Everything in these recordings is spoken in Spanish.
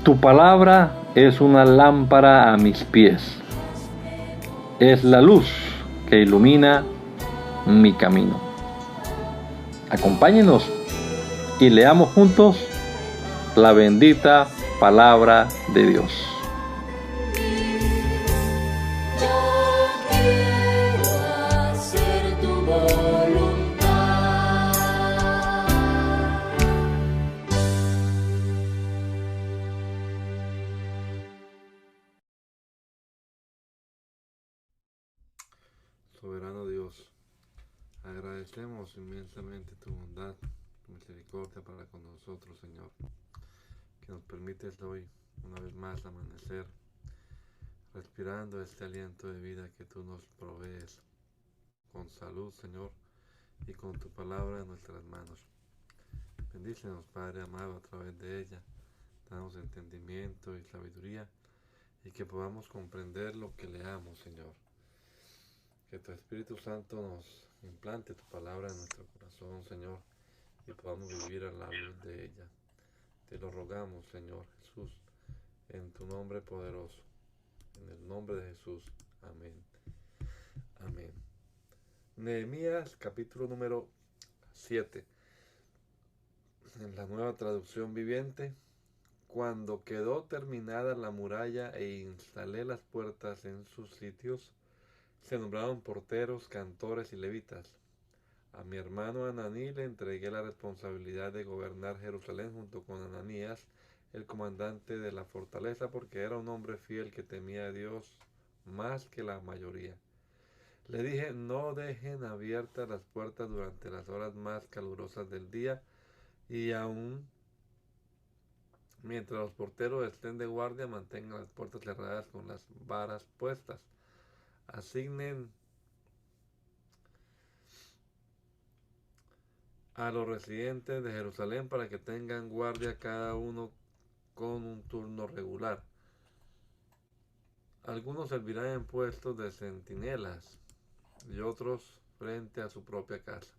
Tu palabra es una lámpara a mis pies, es la luz que ilumina mi camino. Acompáñenos y leamos juntos la bendita palabra de Dios. Soberano Dios, agradecemos inmensamente tu bondad, tu misericordia para con nosotros, Señor, que nos permites hoy una vez más amanecer, respirando este aliento de vida que tú nos provees, con salud, Señor, y con tu palabra en nuestras manos. Bendícenos, Padre amado, a través de ella, danos entendimiento y sabiduría, y que podamos comprender lo que leamos, Señor. Que tu Espíritu Santo nos implante tu palabra en nuestro corazón, Señor, y podamos vivir a la luz de ella. Te lo rogamos, Señor Jesús, en tu nombre poderoso, en el nombre de Jesús. Amén. Amén. Nehemías, capítulo número 7. En la nueva traducción viviente. Cuando quedó terminada la muralla e instalé las puertas en sus sitios, se nombraron porteros, cantores y levitas. A mi hermano Ananí le entregué la responsabilidad de gobernar Jerusalén junto con Ananías, el comandante de la fortaleza, porque era un hombre fiel que temía a Dios más que la mayoría. Le dije, no dejen abiertas las puertas durante las horas más calurosas del día, y aún mientras los porteros estén de guardia, mantengan las puertas cerradas con las varas puestas. Asignen a los residentes de Jerusalén para que tengan guardia cada uno con un turno regular. Algunos servirán en puestos de centinelas y otros frente a su propia casa.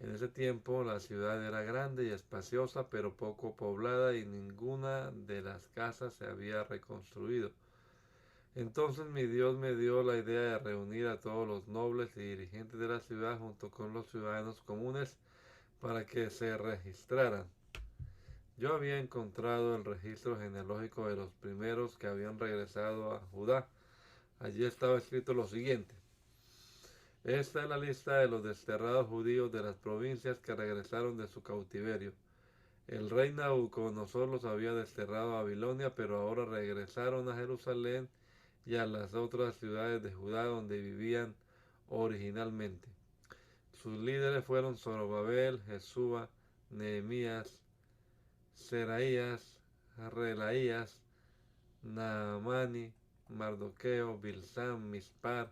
En ese tiempo la ciudad era grande y espaciosa, pero poco poblada, y ninguna de las casas se había reconstruido. Entonces mi Dios me dio la idea de reunir a todos los nobles y dirigentes de la ciudad junto con los ciudadanos comunes para que se registraran. Yo había encontrado el registro genealógico de los primeros que habían regresado a Judá. Allí estaba escrito lo siguiente: esta es la lista de los desterrados judíos de las provincias que regresaron de su cautiverio. El rey Nabucodonosor los había desterrado a Babilonia, pero ahora regresaron a Jerusalén y a las otras ciudades de Judá donde vivían originalmente. Sus líderes fueron Zorobabel, Jesúa, Nehemías, Seraías, Relaías, Naamani, Mardoqueo, Bilsam, Mispar,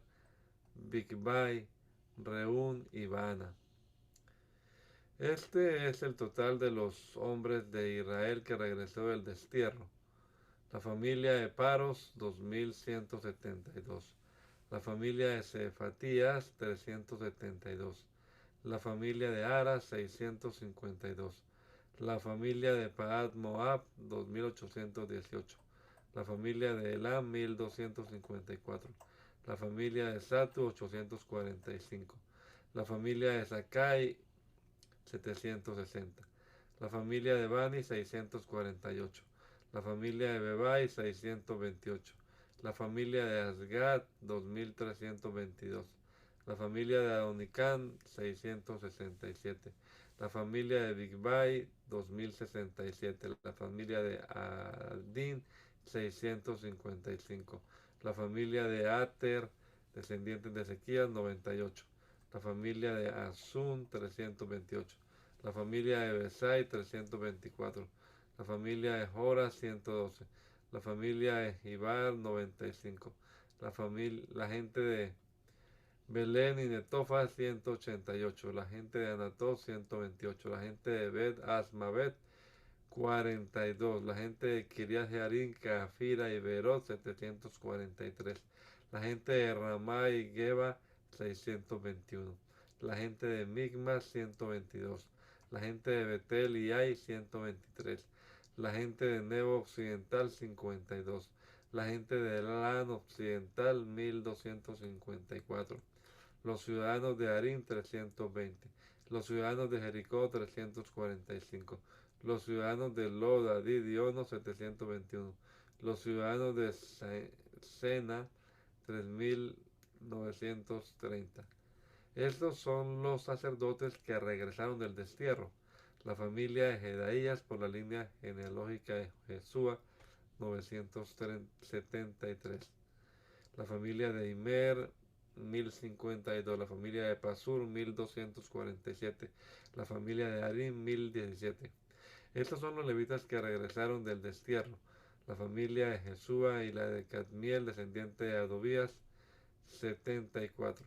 Bigvai, Reún y Baana. Este es el total de los hombres de Israel que regresó del destierro. La familia de Paros, 2172. La familia de Cefatías, 372. La familia de Aras, 652. La familia de Paad Moab, 2818. La familia de Elam, 1254. La familia de Satu, 845. La familia de Sakai, 760. La familia de Bani, 648. La familia de Bebai, 628. La familia de Asgad, 2322. La familia de Adonicán, 667. La familia de Bigvai, 2067. La familia de Adin, 655. La familia de Ater, descendientes de Ezequías, 98. La familia de Asun, 328. La familia de Besai, 324. La familia de Jora, 112. La familia de Jibar, 95. La gente de Belén y Netofa, 188. La gente de Anatot, 128. La gente de Bet Asmavet, 42. La gente de Kiriat Jearim, Cafira y Berot, 743. La gente de Ramá y Geba, 621. La gente de Migmas, 122. La gente de Betel y Ai, 123. La gente de Nebo Occidental, 52. La gente de Elán Occidental, 1254. Los ciudadanos de Arim, 320. Los ciudadanos de Jericó, 345. Los ciudadanos de Loda, Didiono, 721. Los ciudadanos de Sena, 3930. Estos son los sacerdotes que regresaron del destierro. La familia de Jedaías por la línea genealógica de Jesúa, 973. La familia de Imer, 1052. La familia de Pasur, 1247. La familia de Arim, 1017. Estos son los levitas que regresaron del destierro. La familia de Jesúa y la de Cadmiel, descendiente de Adobías, 74.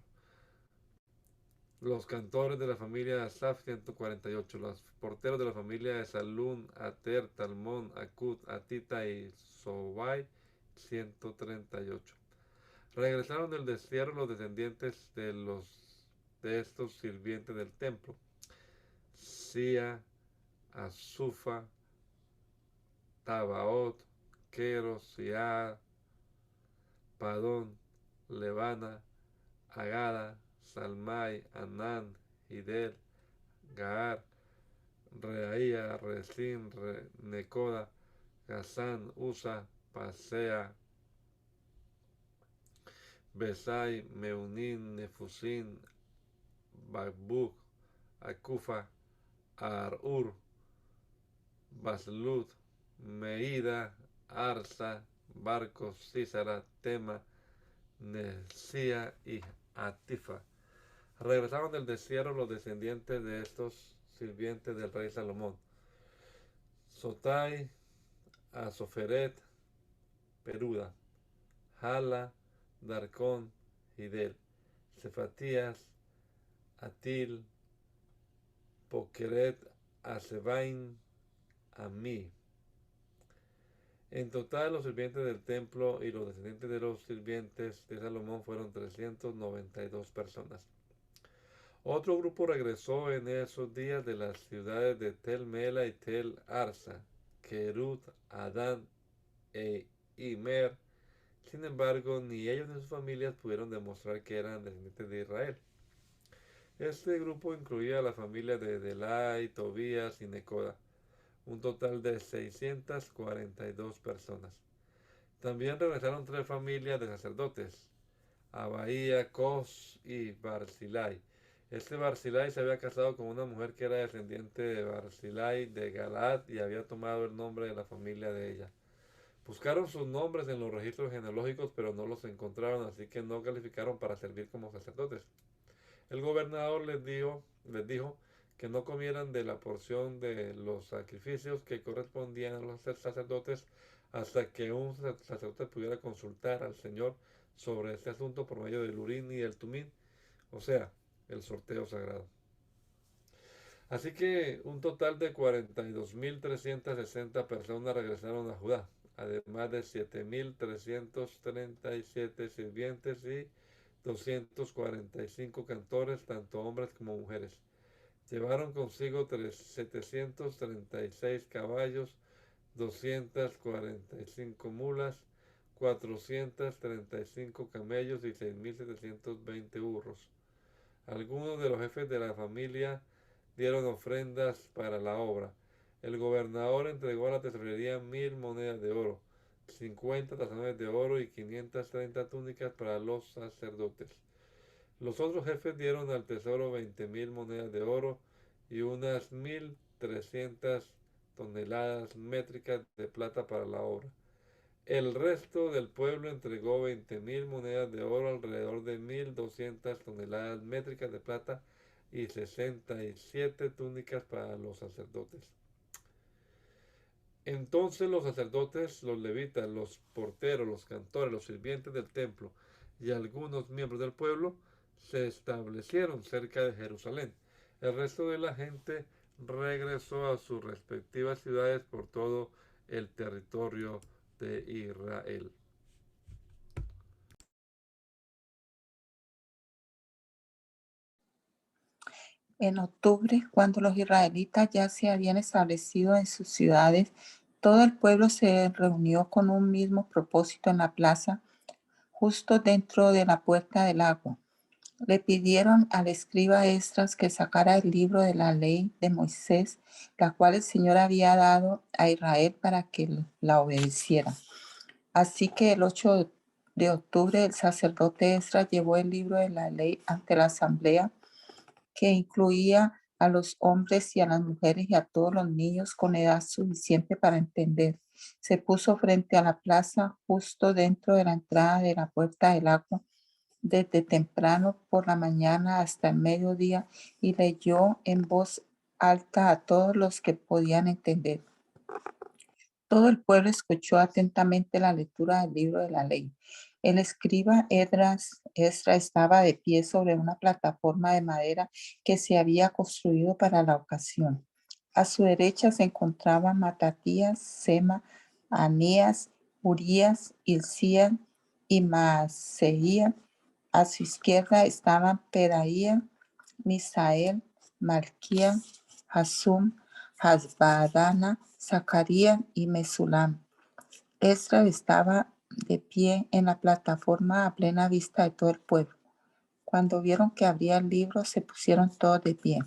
Los cantores de la familia de Asaf, 148. Los porteros de la familia de Salún, Ater, Talmón, Akut, Atita y Sobai, 138. Regresaron del destierro los descendientes de estos sirvientes del templo: Sia, Asufa, Tabaot, Queros, Sia, Padón, Levana, Agada, Salmai, Anán, Hidel, Gaar, Reaía, Resin, Necoda, Gazán, Usa, Pasea, Besai, Meunín, Nefusin, Bakbuk, Akufa, Arur, Baslut, Meida, Arsa, Barcos, Císara, Tema, Nesía y Atifa. Regresaron del destierro los descendientes de estos sirvientes del rey Salomón: Sotai, Asoferet, Peruda, Hala, Darcón, Hidel, Cefatías, Atil, Pokeret, Asebain, Ami. En total, los sirvientes del templo y los descendientes de los sirvientes de Salomón fueron 392 personas. Otro grupo regresó en esos días de las ciudades de Tel Mela y Tel Arsa, Kerut, Adán e Imer. Sin embargo, ni ellos ni sus familias pudieron demostrar que eran descendientes de Israel. Este grupo incluía a la familia de Delai, Tobías y Necoda, un total de 642 personas. También regresaron 3 familias de sacerdotes: Abaía, Cos y Barzilai. Este Barzilai se había casado con una mujer que era descendiente de Barzilai de Galaad y había tomado el nombre de la familia de ella. Buscaron sus nombres en los registros genealógicos, pero no los encontraron, así que no calificaron para servir como sacerdotes. El gobernador les dijo que no comieran de la porción de los sacrificios que correspondían a los sacerdotes hasta que un sacerdote pudiera consultar al Señor sobre este asunto por medio del Urín y el Tumín, o sea, el sorteo sagrado. Así que un total de 42.360 personas regresaron a Judá, además de 7.337 sirvientes y 245 cantores, tanto hombres como mujeres. Llevaron consigo 736 caballos, 245 mulas, 435 camellos y 6.720 burros. Algunos de los jefes de la familia dieron ofrendas para la obra. El gobernador entregó a la tesorería 1.000 monedas de oro, 50 tazones de oro y 530 túnicas para los sacerdotes. Los otros jefes dieron al tesoro 20.000 monedas de oro y unas 1.300 toneladas métricas de plata para la obra. El resto del pueblo entregó 20.000 monedas de oro, alrededor de 1.200 toneladas métricas de plata y 67 túnicas para los sacerdotes. Entonces los sacerdotes, los levitas, los porteros, los cantores, los sirvientes del templo y algunos miembros del pueblo se establecieron cerca de Jerusalén. El resto de la gente regresó a sus respectivas ciudades por todo el territorio de Israel. En octubre, cuando los israelitas ya se habían establecido en sus ciudades Todo el pueblo se reunió con un mismo propósito en la plaza, justo dentro de la puerta del agua. Le pidieron al escriba Esdras que sacara el libro de la ley de Moisés, la cual el Señor había dado a Israel para que la obedeciera. Así que el 8 de octubre el sacerdote Esdras llevó el libro de la ley ante la asamblea, que incluía a los hombres y a las mujeres y a todos los niños con edad suficiente para entender. Se puso frente a la plaza, justo dentro de la entrada de la puerta del agua, desde temprano por la mañana hasta el mediodía, y leyó en voz alta a todos los que podían entender. Todo el pueblo escuchó atentamente la lectura del libro de la ley. El escriba Esdras estaba de pie sobre una plataforma de madera que se había construido para la ocasión. A su derecha se encontraban Matatías, Sema, Anías, Urías, Hilcías y Maaseías. A su izquierda estaban Pedaía, Misael, Malquía, Hasum, Hasbadana, Zacarías y Mesulam. Esdras estaba de pie en la plataforma a plena vista de todo el pueblo. Cuando vieron que abría el libro, se pusieron todos de pie.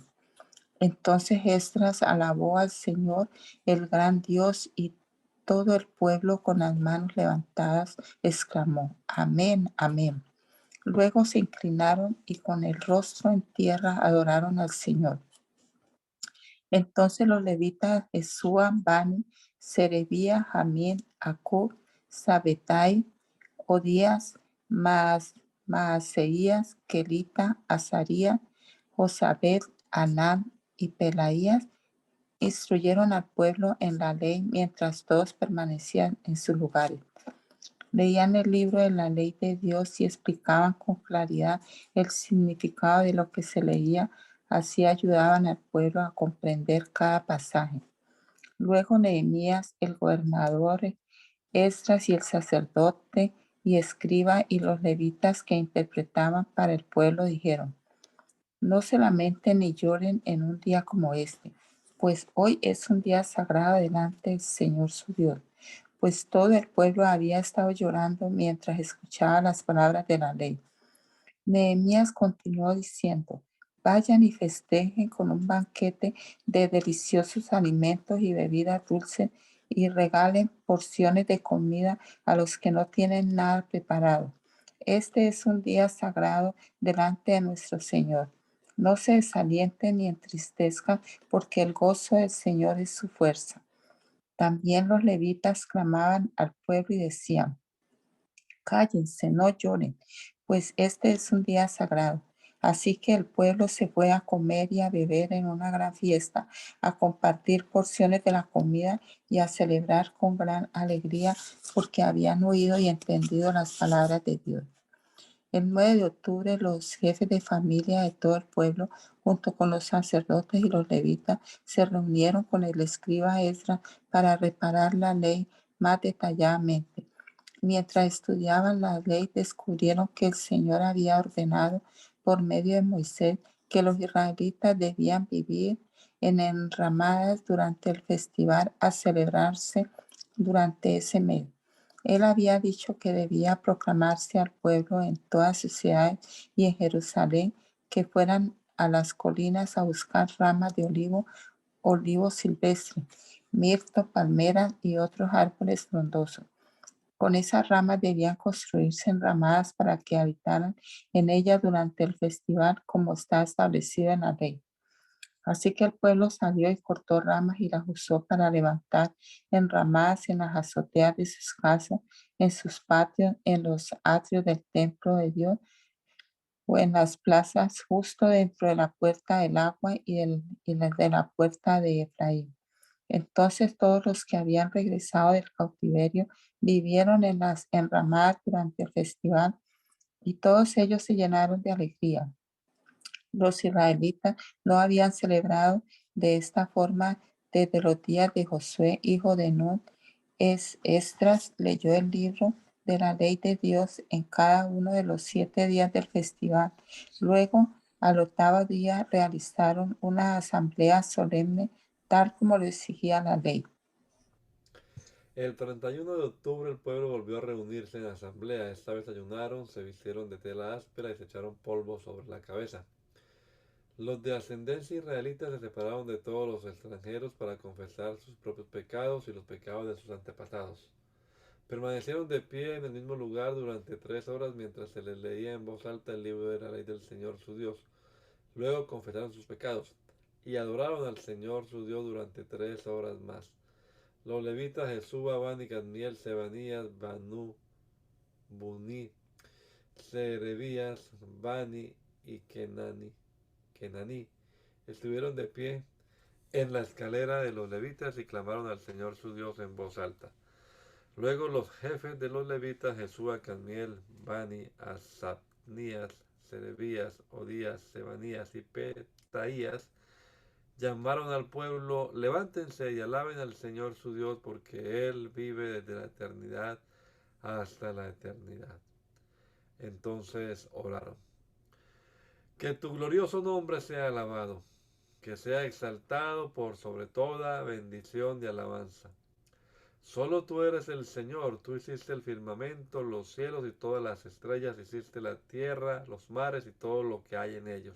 Entonces Esdras alabó al Señor, el gran Dios, y todo el pueblo con las manos levantadas exclamó: Amén, amén. Luego se inclinaron y con el rostro en tierra adoraron al Señor. Entonces los levitas Jesúa, Bani, Serebía, Jamín, Acub, Sabetai, Odías, Maaseías, Kelita, Azarías, Josabed, Anán y Pelaías instruyeron al pueblo en la ley mientras todos permanecían en sus lugares. Leían el libro de la ley de Dios y explicaban con claridad el significado de lo que se leía. Así ayudaban al pueblo a comprender cada pasaje. Luego Nehemías, el gobernador, Esdras y el sacerdote y escriba y los levitas que interpretaban para el pueblo dijeron: No se lamenten ni lloren en un día como este, pues hoy es un día sagrado delante del Señor su Dios. Pues todo el pueblo había estado llorando mientras escuchaba las palabras de la ley. Nehemías continuó diciendo: Vayan y festejen con un banquete de deliciosos alimentos y bebidas dulces y regalen porciones de comida a los que no tienen nada preparado. Este es un día sagrado delante de nuestro Señor. No se desalienten ni entristezcan, porque el gozo del Señor es su fuerza. También los levitas clamaban al pueblo y decían: Cállense, no lloren, pues este es un día sagrado. Así que el pueblo se fue a comer y a beber en una gran fiesta, a compartir porciones de la comida y a celebrar con gran alegría, porque habían oído y entendido las palabras de Dios. El 9 de octubre los jefes de familia de todo el pueblo, junto con los sacerdotes y los levitas, se reunieron con el escriba Esdras para reparar la ley más detalladamente. Mientras estudiaban la ley, descubrieron que el Señor había ordenado por medio de Moisés que los israelitas debían vivir en enramadas durante el festival a celebrarse durante ese mes. Él había dicho que debía proclamarse al pueblo en todas sus ciudades y en Jerusalén que fueran a las colinas a buscar ramas de olivo silvestre, mirto, palmeras y otros árboles frondosos. Con esas ramas debían construirse enramadas para que habitaran en ellas durante el festival, como está establecido en la ley. Así que el pueblo salió y cortó ramas y las usó para levantar enramadas en las azoteas de sus casas, en sus patios, en los atrios del templo de Dios o en las plazas justo dentro de la puerta del agua y de la puerta de Efraín. Entonces todos los que habían regresado del cautiverio vivieron en las enramadas durante el festival, y todos ellos se llenaron de alegría. Los israelitas no habían celebrado de esta forma desde los días de Josué, hijo de Nun. Esdras leyó el libro de la ley de Dios en cada uno de los 7 días del festival. Luego, al octavo día, realizaron una asamblea solemne, tal como lo exigía la ley. El 31 de octubre el pueblo volvió a reunirse en asamblea. Esta vez ayunaron, se vistieron de tela áspera y se echaron polvo sobre la cabeza. Los de ascendencia israelita se separaron de todos los extranjeros para confesar sus propios pecados y los pecados de sus antepasados. Permanecieron de pie en el mismo lugar durante 3 horas mientras se les leía en voz alta el libro de la ley del Señor su Dios. Luego confesaron sus pecados y adoraron al Señor su Dios durante 3 horas más. Los levitas Jesúa, Bani, Cadmiel, Sebanías, Banu, Buni, Serebías, Bani y Kenaní estuvieron de pie en la escalera de los levitas y clamaron al Señor su Dios en voz alta. Luego los jefes de los levitas, Jesúa, Cadmiel, Bani, Asapnías, Serebías, Odías, Sebanías y Petaías, llamaron al pueblo: levántense y alaben al Señor su Dios, porque Él vive desde la eternidad hasta la eternidad. Entonces oraron: que tu glorioso nombre sea alabado, que sea exaltado por sobre toda bendición y alabanza. Solo tú eres el Señor, tú hiciste el firmamento, los cielos y todas las estrellas, hiciste la tierra, los mares y todo lo que hay en ellos.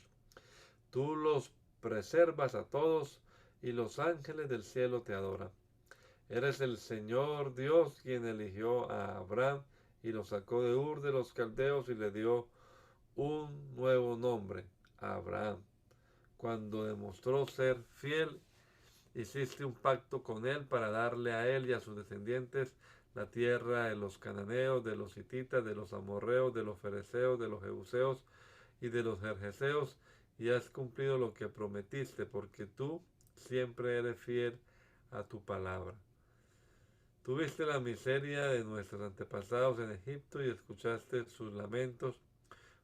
Tú los preservas a todos y los ángeles del cielo te adoran. Eres el Señor Dios quien eligió a Abraham y lo sacó de Ur de los Caldeos y le dio un nuevo nombre, Abraham. Cuando demostró ser fiel, hiciste un pacto con él para darle a él y a sus descendientes la tierra de los cananeos, de los hititas, de los amorreos, de los fereceos, de los jebuseos y de los jerjeseos, y has cumplido lo que prometiste, porque tú siempre eres fiel a tu palabra. Tuviste la miseria de nuestros antepasados en Egipto y escuchaste sus lamentos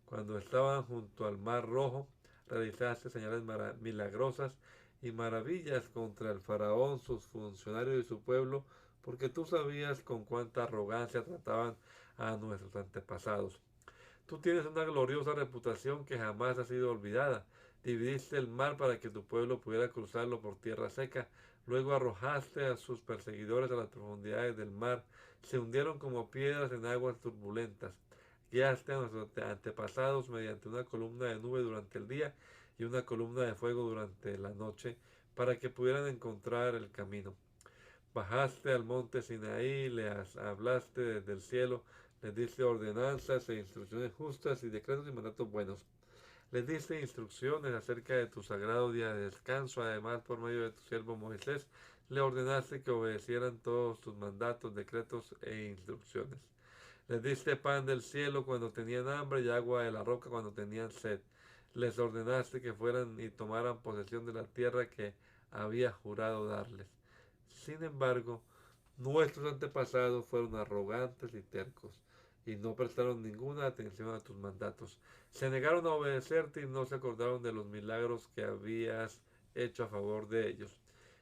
cuando estaban junto al Mar Rojo. Realizaste señales milagrosas y maravillas contra el faraón, sus funcionarios y su pueblo, porque tú sabías con cuánta arrogancia trataban a nuestros antepasados. Tú tienes una gloriosa reputación que jamás ha sido olvidada. Dividiste el mar para que tu pueblo pudiera cruzarlo por tierra seca. Luego arrojaste a sus perseguidores a las profundidades del mar. Se hundieron como piedras en aguas turbulentas. Guiaste a nuestros antepasados mediante una columna de nube durante el día y una columna de fuego durante la noche, para que pudieran encontrar el camino. Bajaste al monte Sinaí, les hablaste desde el cielo, les diste ordenanzas e instrucciones justas y decretos y mandatos buenos. Les diste instrucciones acerca de tu sagrado día de descanso. Además, por medio de tu siervo Moisés, le ordenaste que obedecieran todos tus mandatos, decretos e instrucciones. Les diste pan del cielo cuando tenían hambre y agua de la roca cuando tenían sed. Les ordenaste que fueran y tomaran posesión de la tierra que había jurado darles. Sin embargo, nuestros antepasados fueron arrogantes y tercos, y no prestaron ninguna atención a tus mandatos. Se negaron a obedecerte y no se acordaron de los milagros que habías hecho a favor de ellos.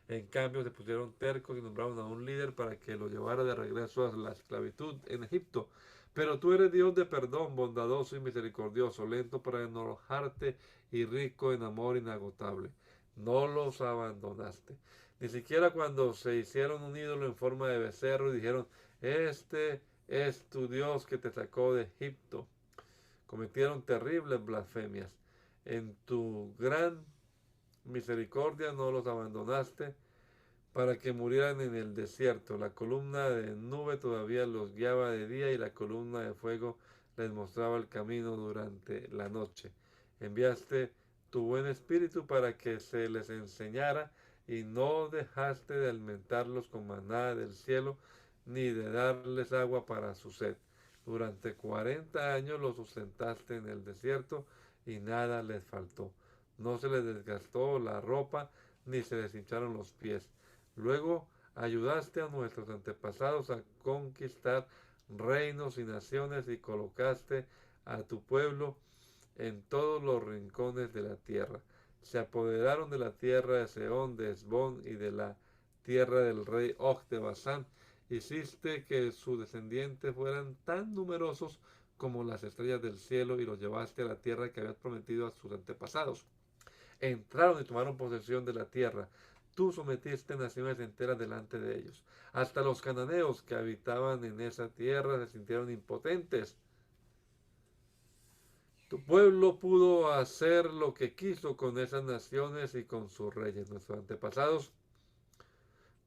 En cambio, se pusieron tercos y nombraron a un líder para que lo llevara de regreso a la esclavitud en Egipto. Pero tú eres Dios de perdón, bondadoso y misericordioso, lento para enojarte y rico en amor inagotable. No los abandonaste. Ni siquiera cuando se hicieron un ídolo en forma de becerro y dijeron: este es tu Dios que te sacó de Egipto. Cometieron terribles blasfemias. En tu gran misericordia no los abandonaste para que murieran en el desierto. La columna de nube todavía los guiaba de día y la columna de fuego les mostraba el camino durante la noche. Enviaste tu buen espíritu para que se les enseñara y no dejaste de alimentarlos con maná del cielo ni de darles agua para su sed. Durante 40 años los sustentaste en el desierto y nada les faltó. No se les desgastó la ropa ni se les hincharon los pies. Luego ayudaste a nuestros antepasados a conquistar reinos y naciones y colocaste a tu pueblo en todos los rincones de la tierra. Se apoderaron de la tierra de Sehón, de Hesbón y de la tierra del rey Og de Basán. Hiciste que sus descendientes fueran tan numerosos como las estrellas del cielo y los llevaste a la tierra que habías prometido a sus antepasados. Entraron y tomaron posesión de la tierra. tú sometiste naciones enteras delante de ellos. Hasta los cananeos que habitaban en esa tierra se sintieron impotentes. Tu pueblo pudo hacer lo que quiso con esas naciones y con sus reyes. Nuestros antepasados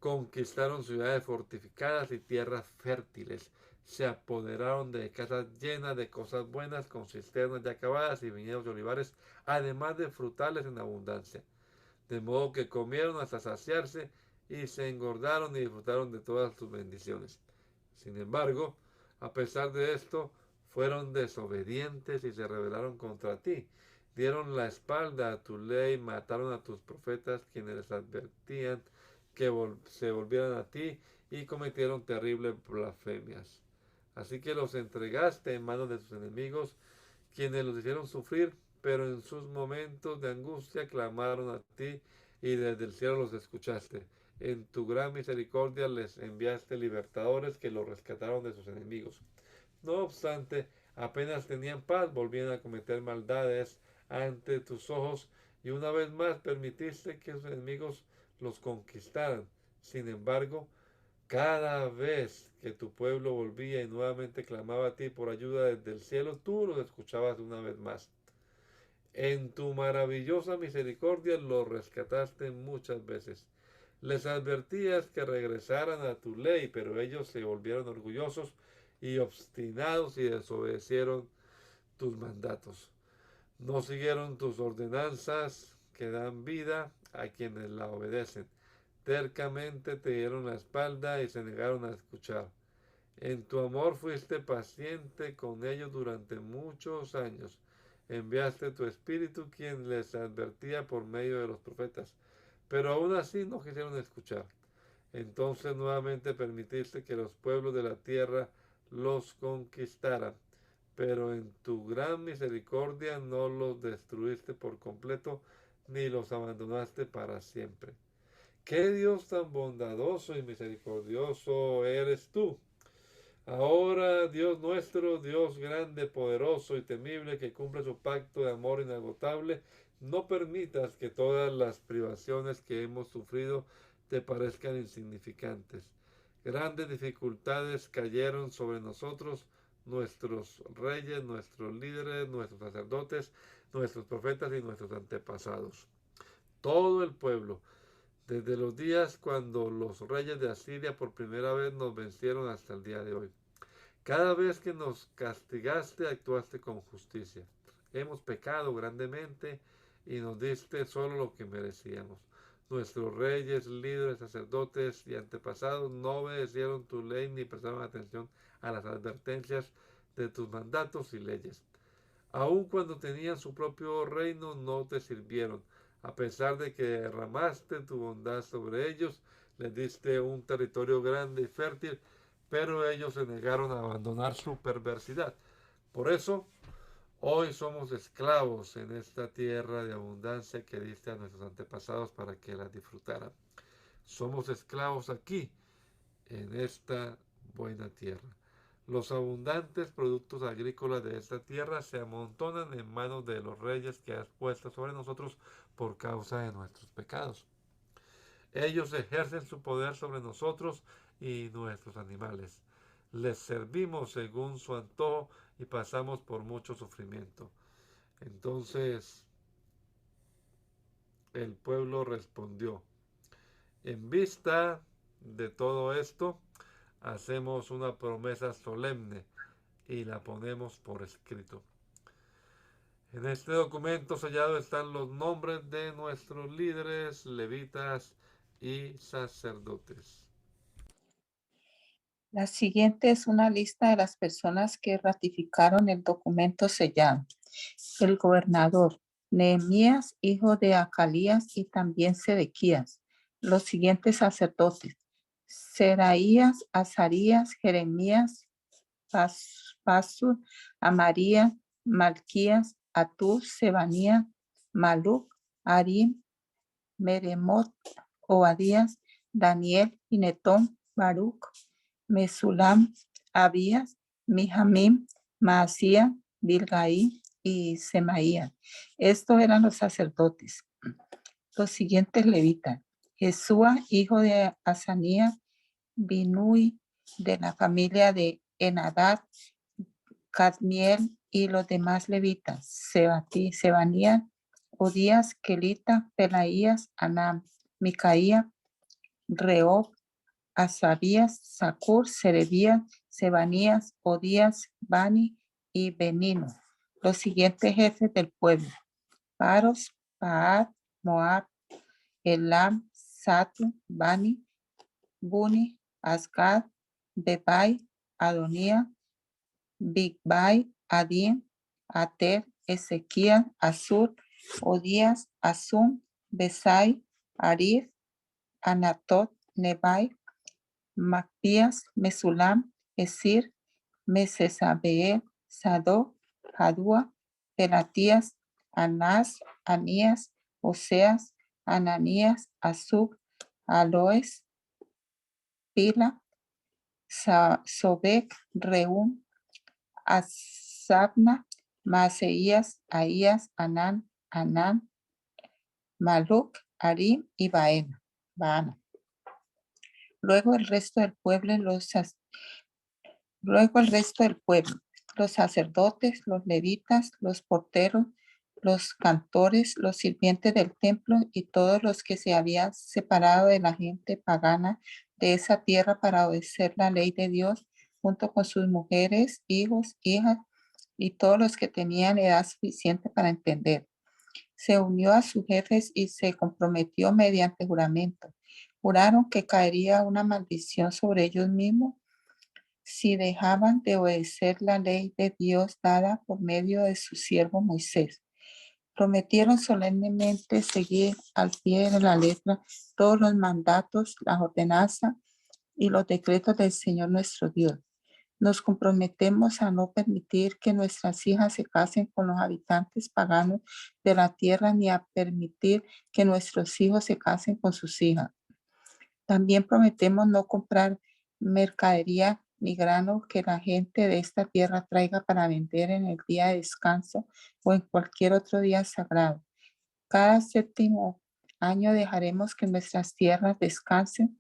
conquistaron ciudades fortificadas y tierras fértiles. Se apoderaron de casas llenas de cosas buenas, con cisternas ya acabadas y viñedos de olivares, además de frutales en abundancia. De modo que comieron hasta saciarse y se engordaron y disfrutaron de todas tus bendiciones. Sin embargo, a pesar de esto, fueron desobedientes y se rebelaron contra ti. Dieron la espalda a tu ley, mataron a tus profetas, quienes les advertían que se volvieran a ti, y cometieron terribles blasfemias. Así que los entregaste en manos de sus enemigos, quienes los hicieron sufrir, pero en sus momentos de angustia clamaron a ti, y desde el cielo los escuchaste. En tu gran misericordia les enviaste libertadores que los rescataron de sus enemigos. No obstante, apenas tenían paz, volvían a cometer maldades ante tus ojos, y una vez más permitiste que sus enemigos los conquistaran. Sin embargo, cada vez que tu pueblo volvía y nuevamente clamaba a ti por ayuda desde el cielo, tú los escuchabas una vez más. En tu maravillosa misericordia los rescataste muchas veces. Les advertías que regresaran a tu ley, pero ellos se volvieron orgullosos y obstinados y desobedecieron tus mandatos. No siguieron tus ordenanzas que dan vida a quienes la obedecen. Tercamente te dieron la espalda y se negaron a escuchar. En tu amor fuiste paciente con ellos durante muchos años. Enviaste tu espíritu, quien les advertía por medio de los profetas, pero aún así no quisieron escuchar. Entonces nuevamente permitiste que los pueblos de la tierra los conquistaran, pero en tu gran misericordia no los destruiste por completo, ni los abandonaste para siempre. ¡Qué Dios tan bondadoso y misericordioso eres tú! Ahora, Dios nuestro, Dios grande, poderoso y temible, que cumple su pacto de amor inagotable, no permitas que todas las privaciones que hemos sufrido te parezcan insignificantes. Grandes dificultades cayeron sobre nosotros, nuestros reyes, nuestros líderes, nuestros sacerdotes, nuestros profetas y nuestros antepasados. Todo el pueblo, desde los días cuando los reyes de Asiria por primera vez nos vencieron hasta el día de hoy. Cada vez que nos castigaste, actuaste con justicia. Hemos pecado grandemente y nos diste solo lo que merecíamos. Nuestros reyes, líderes, sacerdotes y antepasados no obedecieron tu ley ni prestaron atención a las advertencias de tus mandatos y leyes. Aun cuando tenían su propio reino, no te sirvieron. A pesar de que derramaste tu bondad sobre ellos, les diste un territorio grande y fértil, pero ellos se negaron a abandonar su perversidad. Por eso, hoy somos esclavos en esta tierra de abundancia que diste a nuestros antepasados para que la disfrutaran. Somos esclavos aquí, en esta buena tierra. Los abundantes productos agrícolas de esta tierra se amontonan en manos de los reyes que has puesto sobre nosotros por causa de nuestros pecados. Ellos ejercen su poder sobre nosotros y nuestros animales. Les servimos según su antojo y pasamos por mucho sufrimiento. Entonces el pueblo respondió: en vista de todo esto, hacemos una promesa solemne y la ponemos por escrito. En este documento sellado están los nombres de nuestros líderes, levitas y sacerdotes. La siguiente es una lista de las personas que ratificaron el documento sellado. El gobernador Nehemías, hijo de Acalías, y también Sedequías. Los siguientes sacerdotes: Seraías, Azarías, Jeremías, Pasur, Amarías, Malquías, Atús, Sebanía, Maluc, Arim, Meremot, Obadías, Daniel, Ginetón, Baruch, Mesulam, Abías, Mijamim, Maasía, Bilgaí y Semaías. Estos eran los sacerdotes. Los siguientes levitas: Jesúa, hijo de Asanía, Binui, de la familia de Enadad, Cadmiel y los demás levitas, Sebanía, Odías, Kelita, Pelaías, Anam, Micaía, Reob, Asarías, Sacur, Serebías, Sebanías, Odías, Bani y Benino. Los siguientes jefes del pueblo: Paros, Paad, Moab, Elam, Satu, Bani, Buni, Asgad, Bebai, Adonía, Bigbai, Adin, Ater, Ezequiel, Asur, Odías, Asum, Besai, Arif, Anatot, Nebai, Macpías, Mesulam, Esir, Mesesabeel, Sadok, Jadua, Pelatías, Anás, Anías, Oseas, Ananías, Azub, Aloes, Pila, Sobek, Reum, Asabna, Maseías, Ahías, Anán, Maluc, Arim y Baana. Luego el resto del pueblo, los sacerdotes, los levitas, los porteros, los cantores, los sirvientes del templo y todos los que se habían separado de la gente pagana de esa tierra para obedecer la ley de Dios, junto con sus mujeres, hijos, hijas y todos los que tenían edad suficiente para entender. Se unió a sus jefes y se comprometió mediante juramento. Juraron que caería una maldición sobre ellos mismos si dejaban de obedecer la ley de Dios dada por medio de su siervo Moisés. Prometieron solemnemente seguir al pie de la letra todos los mandatos, las ordenanzas y los decretos del Señor nuestro Dios. Nos comprometemos a no permitir que nuestras hijas se casen con los habitantes paganos de la tierra, ni a permitir que nuestros hijos se casen con sus hijas. También prometemos no comprar mercadería ni grano que la gente de esta tierra traiga para vender en el día de descanso o en cualquier otro día sagrado. Cada séptimo año dejaremos que nuestras tierras descansen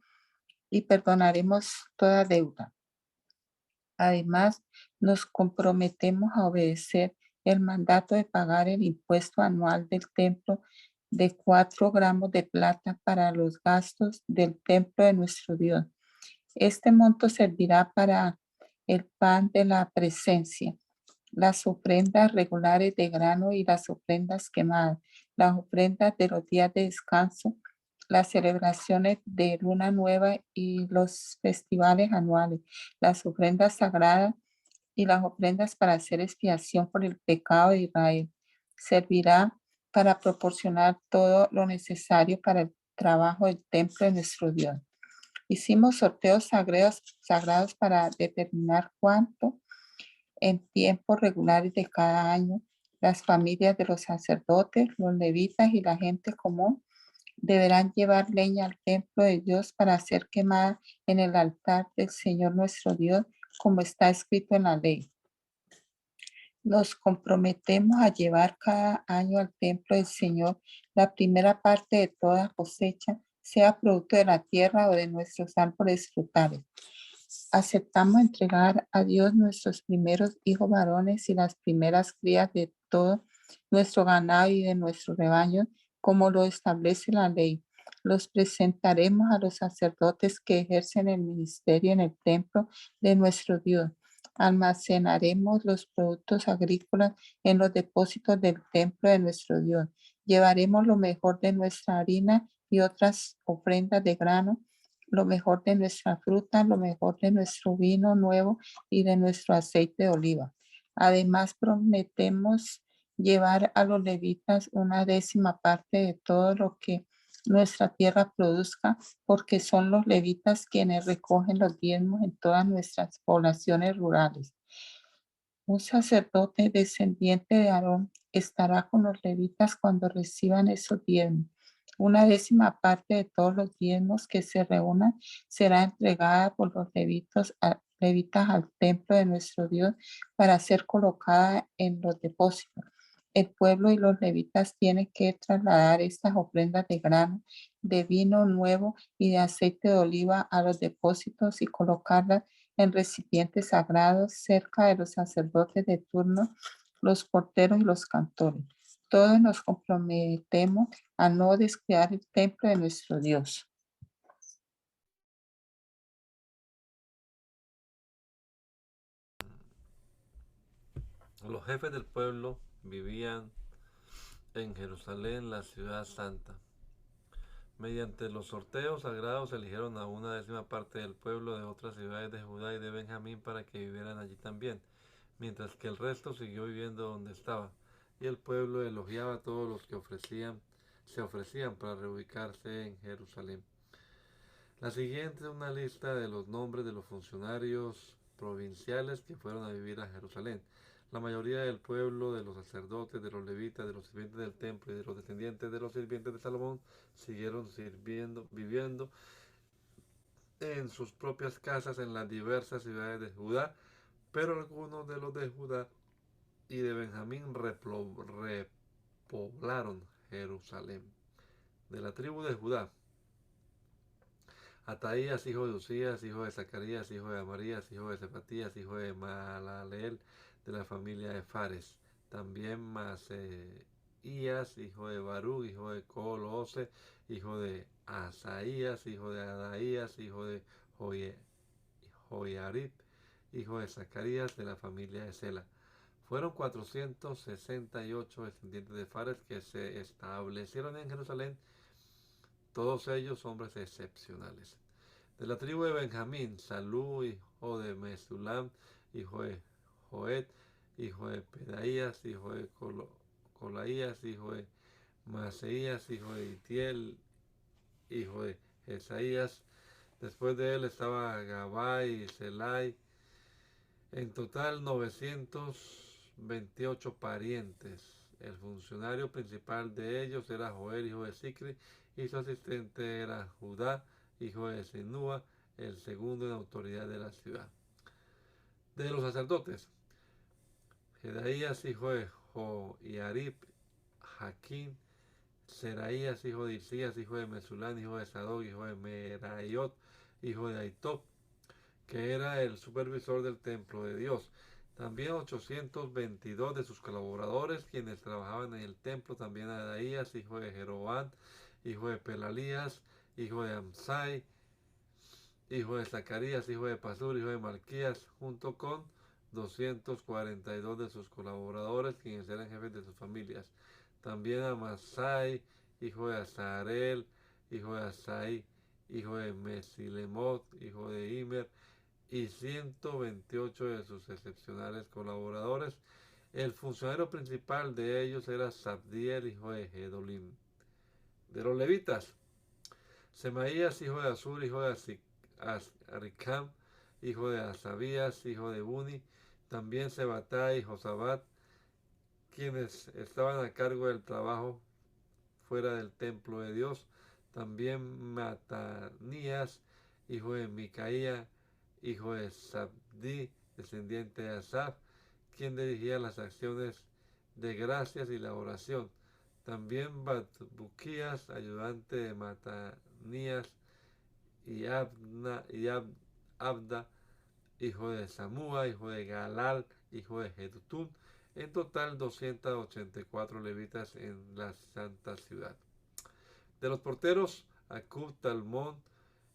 y perdonaremos toda deuda. Además, nos comprometemos a obedecer el mandato de pagar el impuesto anual del templo de 4 gramos de plata para los gastos del templo de nuestro Dios. Este monto servirá para el pan de la presencia, las ofrendas regulares de grano y las ofrendas quemadas, las ofrendas de los días de descanso, las celebraciones de luna nueva y los festivales anuales, las ofrendas sagradas y las ofrendas para hacer expiación por el pecado de Israel. Servirá para proporcionar todo lo necesario para el trabajo del templo de nuestro Dios. Hicimos sorteos sagrados para determinar cuánto en tiempos regulares de cada año las familias de los sacerdotes, los levitas y la gente común deberán llevar leña al templo de Dios para ser quemada en el altar del Señor nuestro Dios, como está escrito en la ley. Nos comprometemos a llevar cada año al templo del Señor la primera parte de toda cosecha, sea producto de la tierra o de nuestros árboles frutales. Aceptamos entregar a Dios nuestros primeros hijos varones y las primeras crías de todo nuestro ganado y de nuestro rebaño, como lo establece la ley. Los presentaremos a los sacerdotes que ejercen el ministerio en el templo de nuestro Dios. Almacenaremos los productos agrícolas en los depósitos del templo de nuestro Dios. Llevaremos lo mejor de nuestra harina y otras ofrendas de grano, lo mejor de nuestra fruta, lo mejor de nuestro vino nuevo y de nuestro aceite de oliva. Además, prometemos llevar a los levitas una 10ª parte de todo lo que nuestra tierra produzca, porque son los levitas quienes recogen los diezmos en todas nuestras poblaciones rurales. Un sacerdote descendiente de Aarón estará con los levitas cuando reciban esos diezmos. Una 10ª parte de todos los diezmos que se reúnan será entregada por los levitas al templo de nuestro Dios para ser colocada en los depósitos. El pueblo y los levitas tienen que trasladar estas ofrendas de grano de vino nuevo y de aceite de oliva a los depósitos y colocarlas en recipientes sagrados cerca de los sacerdotes de turno, los porteros y los cantores. Todos nos comprometemos a no descuidar el templo de nuestro Dios. Los jefes del pueblo vivían en Jerusalén, la ciudad santa. Mediante los sorteos sagrados eligieron a una 10ª parte del pueblo de otras ciudades de Judá y de Benjamín para que vivieran allí también, mientras que el resto siguió viviendo donde estaba. Y el pueblo elogiaba a todos los que se ofrecían para reubicarse en Jerusalén. La siguiente es una lista de los nombres de los funcionarios provinciales que fueron a vivir a Jerusalén. La mayoría del pueblo, de los sacerdotes, de los levitas, de los sirvientes del templo y de los descendientes de los sirvientes de Salomón, siguieron viviendo en sus propias casas en las diversas ciudades de Judá, pero algunos de los de Judá y de Benjamín repoblaron Jerusalén. De la tribu de Judá, Ataías, hijo de Usías, hijo de Zacarías, hijo de Amarías, hijo de Cefatías, hijo de Malaleel, de la familia de Fares. También Maseías, hijo de Barú, hijo de Colose, hijo de Asaías, hijo de Adaías, hijo de Joiarib, hijo de Zacarías, de la familia de Sela. Fueron 468 descendientes de Fares que se establecieron en Jerusalén, todos ellos hombres excepcionales. De la tribu de Benjamín, Salú, hijo de Mesulam, hijo de Joed, hijo de Pedaías, hijo de Colaías, hijo de Maseías, hijo de Itiel, hijo de Jesaías. Después de él estaba Gabai y Selai. En total 928 parientes. El funcionario principal de ellos era Joel, hijo de Sicri, y su asistente era Judá, hijo de Senúa, el segundo en autoridad de la ciudad. De los sacerdotes, Jedaías, hijo de Joiarib, Jaquín, Seraías, hijo de Isías, hijo de Mesulán, hijo de Sadoc, hijo de Meraiot, hijo de Aitob, que era el supervisor del templo de Dios. También 822 de sus colaboradores, quienes trabajaban en el templo, también Adaías, hijo de Jeroboam, hijo de Pelalías, hijo de Amsai, hijo de Zacarías, hijo de Pasur, hijo de Malquías, junto con 242 de sus colaboradores, quienes eran jefes de sus familias. También Amasai, hijo de Azarel, hijo de Asai, hijo de Mesilemot, hijo de Imer, y 128 de sus excepcionales colaboradores. El funcionario principal de ellos era Sabdiel, hijo de Gedolim. De los levitas, Semaías, hijo de Azur, hijo de Aricam, hijo de Asabías, hijo de Buni. También Sebatai y Josabat, quienes estaban a cargo del trabajo fuera del templo de Dios. También Matanías, hijo de Micaía, hijo de Sabdi, descendiente de Asaf, quien dirigía las acciones de gracias y la oración. También Batbuquías, ayudante de Matanías, y Abda, hijo de Samúa, hijo de Galal, hijo de Jedutún. En total 284 levitas en la santa ciudad. De los porteros, Acub, Talmón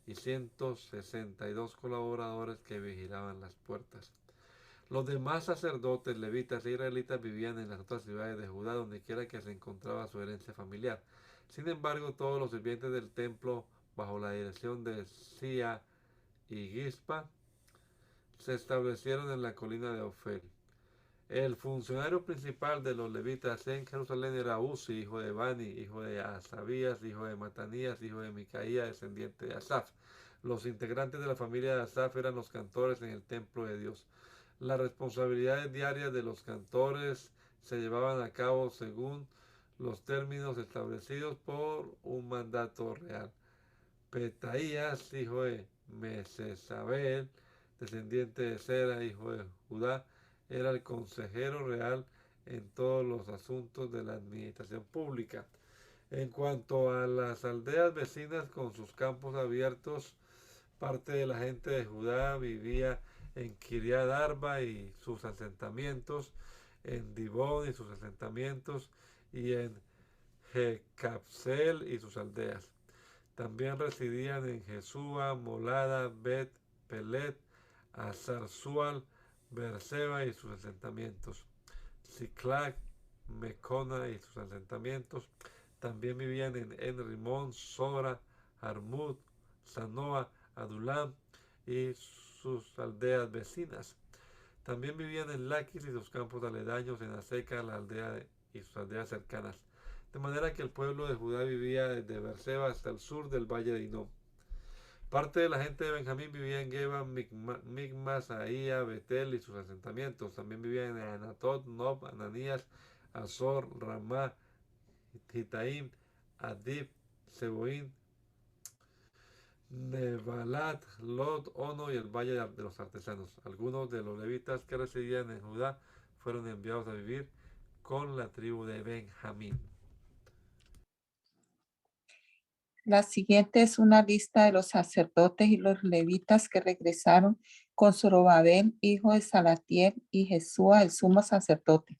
y 162 colaboradores que vigilaban las puertas. Los demás sacerdotes, levitas e israelitas vivían en las otras ciudades de Judá, donde quiera que se encontraba su herencia familiar. Sin embargo, todos los sirvientes del templo, bajo la dirección de Sia y Gispa, se establecieron en la colina de Ofel. El funcionario principal de los levitas en Jerusalén era Uzi, hijo de Bani, hijo de Asabías, hijo de Matanías, hijo de Micaía, descendiente de Asaf. Los integrantes de la familia de Asaf eran los cantores en el templo de Dios. Las responsabilidades diarias de los cantores se llevaban a cabo según los términos establecidos por un mandato real. Petaías, hijo de Mesesabel, descendiente de Sera, hijo de Judá, era el consejero real en todos los asuntos de la administración pública. En cuanto a las aldeas vecinas con sus campos abiertos, parte de la gente de Judá vivía en Kiriat Arba y sus asentamientos, en Dibón y sus asentamientos, y en Jecapsel y sus aldeas. También residían en Jesúa, Molada, Bet, Pelet, Azarzual, Berseba y sus asentamientos, Ciclac, Mecona y sus asentamientos. También vivían en Rimón, Sora, Armud, Sanoa, Adulam y sus aldeas vecinas. También vivían en Laquis y sus campos aledaños, en Aseca, la aldea y sus aldeas cercanas. De manera que el pueblo de Judá vivía desde Berseba hasta el sur del valle de Hinnom. Parte de la gente de Benjamín vivía en Geba, Migmas, Ahía, Betel y sus asentamientos. También vivían en Anatot, Nob, Ananías, Azor, Ramá, Hitaim, Adib, Seboín, Nebalat, Lot, Ono y el valle de los artesanos. Algunos de los levitas que residían en Judá fueron enviados a vivir con la tribu de Benjamín. La siguiente es una lista de los sacerdotes y los levitas que regresaron con Zorobabel, hijo de Salatiel, y Jesúa, el sumo sacerdote.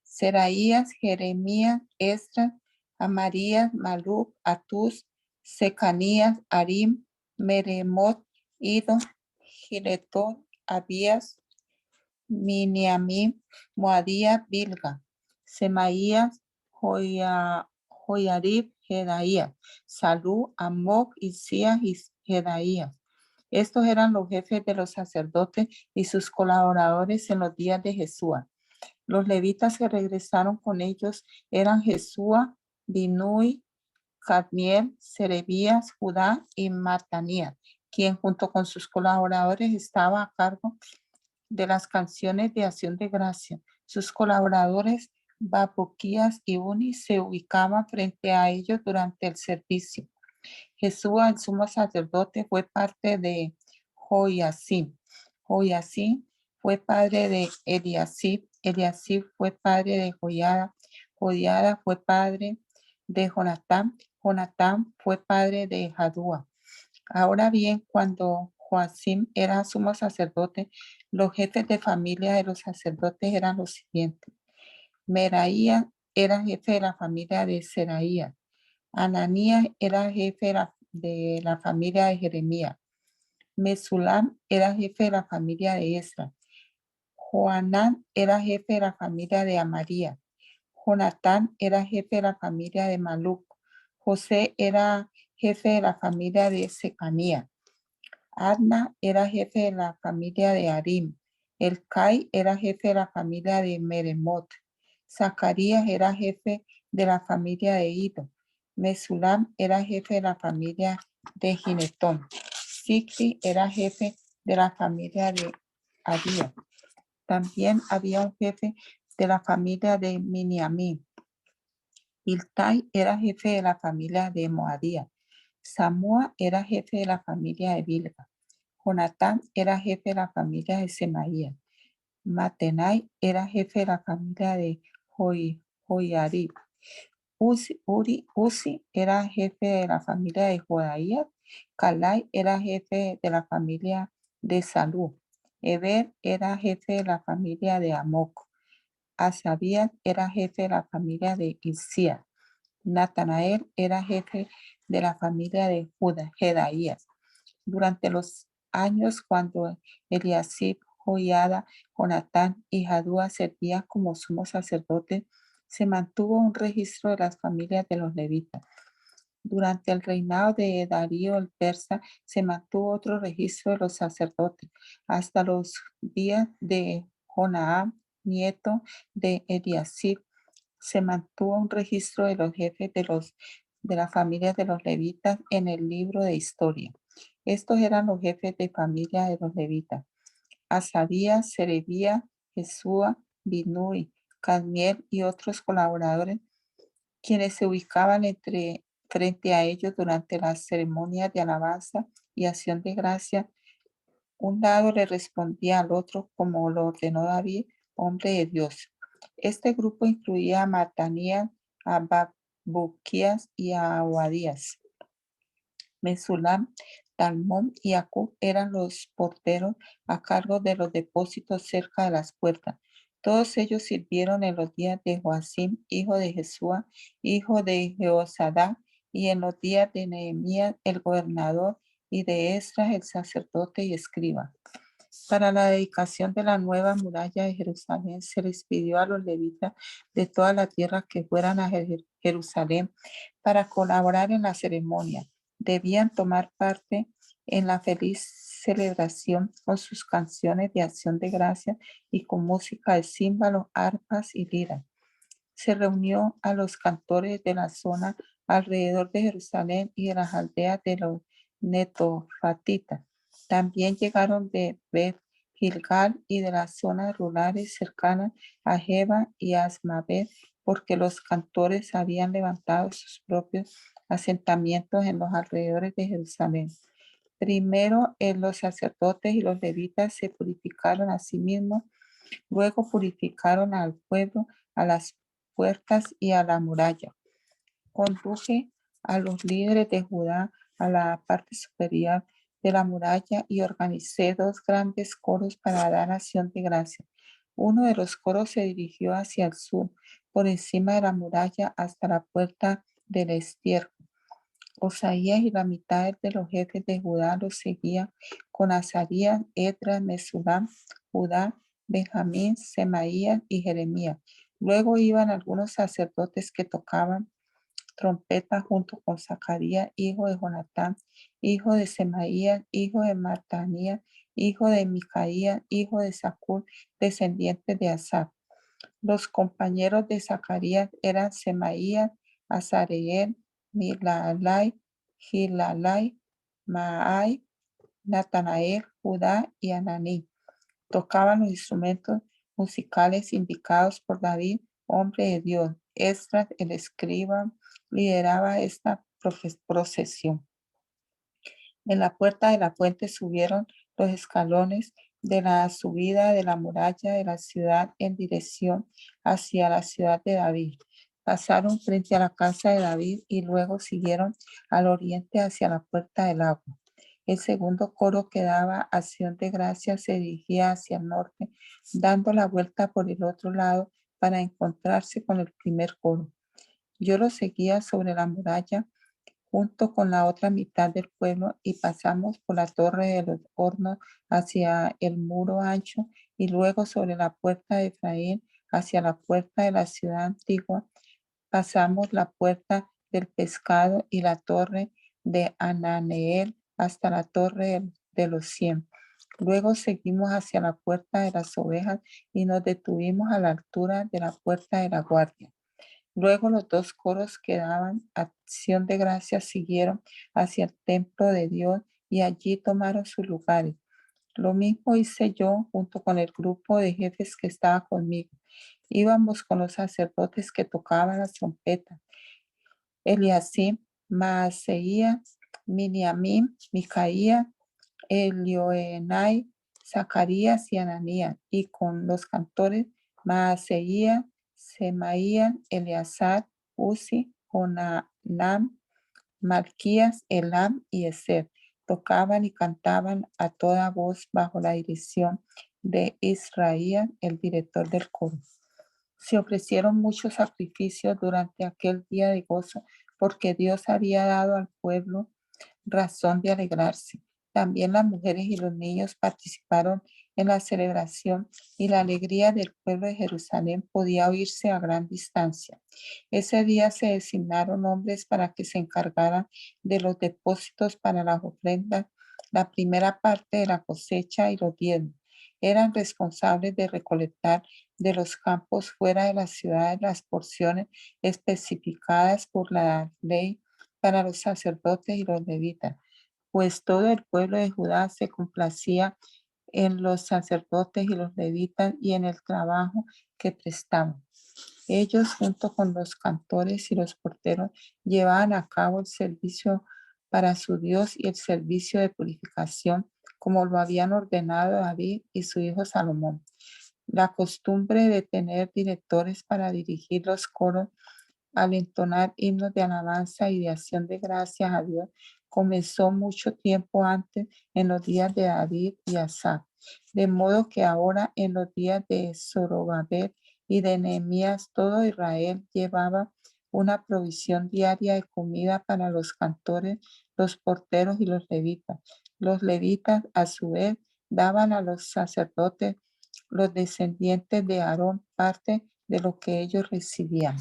Seraías, Jeremías, Esdras, Amarías, Maluc, Atús, Secanías, Arim, Meremot, Ido, Giletón, Abías, Miniamim, Moadía, Bilga, Semaías, Joyarib, Jedaías, Salú, Amoc, Isías y Jedaías. Estos eran los jefes de los sacerdotes y sus colaboradores en los días de Jesúa. Los levitas que regresaron con ellos eran Jesúa, Binui, Cadmiel, Serebías, Judá y Matanías, quien junto con sus colaboradores estaba a cargo de las canciones de acción de gracia. Sus colaboradores, Babuquías y Uni, se ubicaban frente a ellos durante el servicio. Jesúa, el sumo sacerdote, fue parte de Joiacim. Joiacim fue padre de Eliasib. Eliasib fue padre de Joiada. Joiada fue padre de Jonatán. Jonatán fue padre de Jadúa. Ahora bien, cuando Joacim era sumo sacerdote, los jefes de familia de los sacerdotes eran los siguientes. Meraía era jefe de la familia de Seraías. Ananías era jefe de la familia de Jeremías. Mesulam era jefe de la familia de Esdras. Joanán era jefe de la familia de Amaría. Jonatán era jefe de la familia de Maluc. José era jefe de la familia de Secanía. Adna era jefe de la familia de Arim. Elcai era jefe de la familia de Meremot. Zacarías era jefe de la familia de Ido. Mesulam era jefe de la familia de Ginetón. Sicri era jefe de la familia de Abía. También había un jefe de la familia de Miniamín. Iltai era jefe de la familia de Moadía. Samúa era jefe de la familia de Bilga. Jonatán era jefe de la familia de Semaías. Matenai era jefe de la familia de Joiarib. Uzi era jefe de la familia de Jodaías. Calai era jefe de la familia de Salú. Eber era jefe de la familia de Amoc. Asabías era jefe de la familia de Isías. Natanael era jefe de la familia de Jedaías. Durante los años cuando Eliasib, Joiada, Jonatán y Jadúa servían como sumos sacerdotes, se mantuvo un registro de las familias de los levitas. Durante el reinado de Darío el persa, se mantuvo otro registro de los sacerdotes hasta los días de Jonaam, nieto de Eliasib. Se mantuvo un registro de los jefes de las familias de los levitas en el libro de historia. Estos eran los jefes de familia de los levitas: Asabías, Serebías, Jesúa, Binui, Cadmiel y otros colaboradores, quienes se ubicaban frente a ellos durante las ceremonias de alabanza y acción de gracia. Un lado le respondía al otro como lo ordenó David, hombre de Dios. Este grupo incluía a Matanías, a Buquías y Aguadías. Mesulam, Talmón y Acub eran los porteros a cargo de los depósitos cerca de las puertas. Todos ellos sirvieron en los días de Joacim, hijo de Jesúa, hijo de Jehosadá, y en los días de Nehemías, el gobernador, y de Esdras, el sacerdote y escriba. Para la dedicación de la nueva muralla de Jerusalén, se les pidió a los levitas de toda la tierra que fueran a Jerusalén para colaborar en la ceremonia. Debían tomar parte en la feliz celebración con sus canciones de acción de gracia y con música de címbalos, arpas y liras. Se reunió a los cantores de la zona alrededor de Jerusalén y de las aldeas de los netofatitas. También llegaron de Bet Gilgal y de las zonas rurales cercanas a Jeba y Asmavet, porque los cantores habían levantado sus propios asentamientos en los alrededores de Jerusalén. Primero, los sacerdotes y los levitas se purificaron a sí mismos, luego purificaron al pueblo, a las puertas y a la muralla. Conduje a los líderes de Judá a la parte superior de la muralla y organicé 2 grandes coros para dar acción de gracia. Uno de los coros se dirigió hacia el sur, por encima de la muralla hasta la puerta del estiércol. Osaías y la mitad de los jefes de Judá los seguían con Azarías, Edras, Mesulam, Judá, Benjamín, Semaías y Jeremías. Luego iban algunos sacerdotes que tocaban trompeta junto con Zacarías, hijo de Jonatán, hijo de Semaías, hijo de Matanías, hijo de Micaías, hijo de Zacur, descendiente de Asaf. Los compañeros de Zacarías eran Semaías, Azareel, Milalai, Gilalai, Maai, Natanael, Judá y Ananí. Tocaban los instrumentos musicales indicados por David, hombre de Dios. Esdras, el escriba, lideraba esta procesión. En la puerta de la fuente subieron los escalones de la subida de la muralla de la ciudad en dirección hacia la ciudad de David. Pasaron frente a la casa de David y luego siguieron al oriente hacia la puerta del agua. El segundo coro que daba acción de gracias se dirigía hacia el norte, dando la vuelta por el otro lado para encontrarse con el primer coro. Yo lo seguía sobre la muralla junto con la otra mitad del pueblo y pasamos por la torre de los hornos hacia el muro ancho y luego sobre la puerta de Efraín hacia la puerta de la ciudad antigua. Pasamos la puerta del pescado y la torre de Ananeel hasta la torre de los 100. Luego seguimos hacia la puerta de las ovejas y nos detuvimos a la altura de la puerta de la guardia. Luego los 2 coros que daban acción de gracias siguieron hacia el templo de Dios y allí tomaron sus lugares. Lo mismo hice yo junto con el grupo de jefes que estaba conmigo. Íbamos con los sacerdotes que tocaban las trompetas. Eliasim, Maaseías, Miniamín, Micaía, Elioenai, Zacarías y Ananías, y con los cantores Maaseías, Semaías, Eleazar, Uzi, Jonanam, Malquías, Elam y Ezer. Tocaban y cantaban a toda voz bajo la dirección de Israel, el director del coro. Se ofrecieron muchos sacrificios durante aquel día de gozo, porque Dios había dado al pueblo razón de alegrarse. También las mujeres y los niños participaron en la celebración y la alegría del pueblo de Jerusalén podía oírse a gran distancia. Ese día se designaron hombres para que se encargaran de los depósitos para las ofrendas, la primera parte de la cosecha y los diezmos. Eran responsables de recolectar de los campos fuera de las ciudades las porciones especificadas por la ley para los sacerdotes y los levitas, pues todo el pueblo de Judá se complacía en los sacerdotes y los levitas y en el trabajo que prestaban. Ellos, junto con los cantores y los porteros, llevaban a cabo el servicio para su Dios y el servicio de purificación, como lo habían ordenado David y su hijo Salomón. La costumbre de tener directores para dirigir los coros al entonar himnos de alabanza y de acción de gracias a Dios, comenzó mucho tiempo antes en los días de David y Asa. De modo que ahora en los días de Zorobabel y de Nehemías, todo Israel llevaba una provisión diaria de comida para los cantores, los porteros y los levitas. Los levitas, a su vez, daban a los sacerdotes, los descendientes de Aarón, parte de lo que ellos recibían.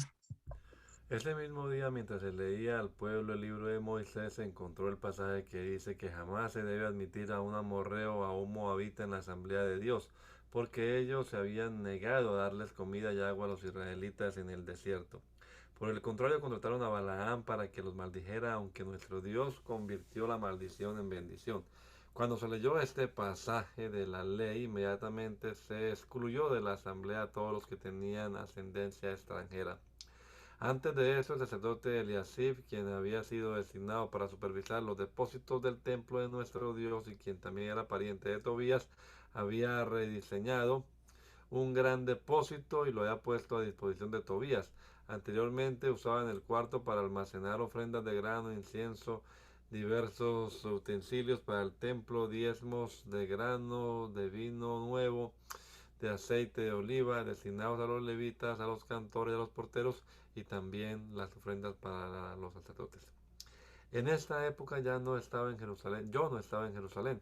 Ese mismo día, mientras se leía al pueblo el libro de Moisés, se encontró el pasaje que dice que jamás se debe admitir a un amorreo o a un moabita en la asamblea de Dios, porque ellos se habían negado a darles comida y agua a los israelitas en el desierto. Por el contrario, contrataron a Balaam para que los maldijera, aunque nuestro Dios convirtió la maldición en bendición. Cuando se leyó este pasaje de la ley, inmediatamente se excluyó de la asamblea a todos los que tenían ascendencia extranjera. Antes de eso, el sacerdote Eliasib, quien había sido designado para supervisar los depósitos del templo de nuestro Dios y quien también era pariente de Tobías, había rediseñado un gran depósito y lo había puesto a disposición de Tobías. Anteriormente usaban el cuarto para almacenar ofrendas de grano, incienso, diversos utensilios para el templo, diezmos de grano, de vino nuevo, de aceite de oliva, destinados a los levitas, a los cantores, a los porteros y también las ofrendas para los sacerdotes. En esta época ya no estaba en Jerusalén, yo no estaba en Jerusalén,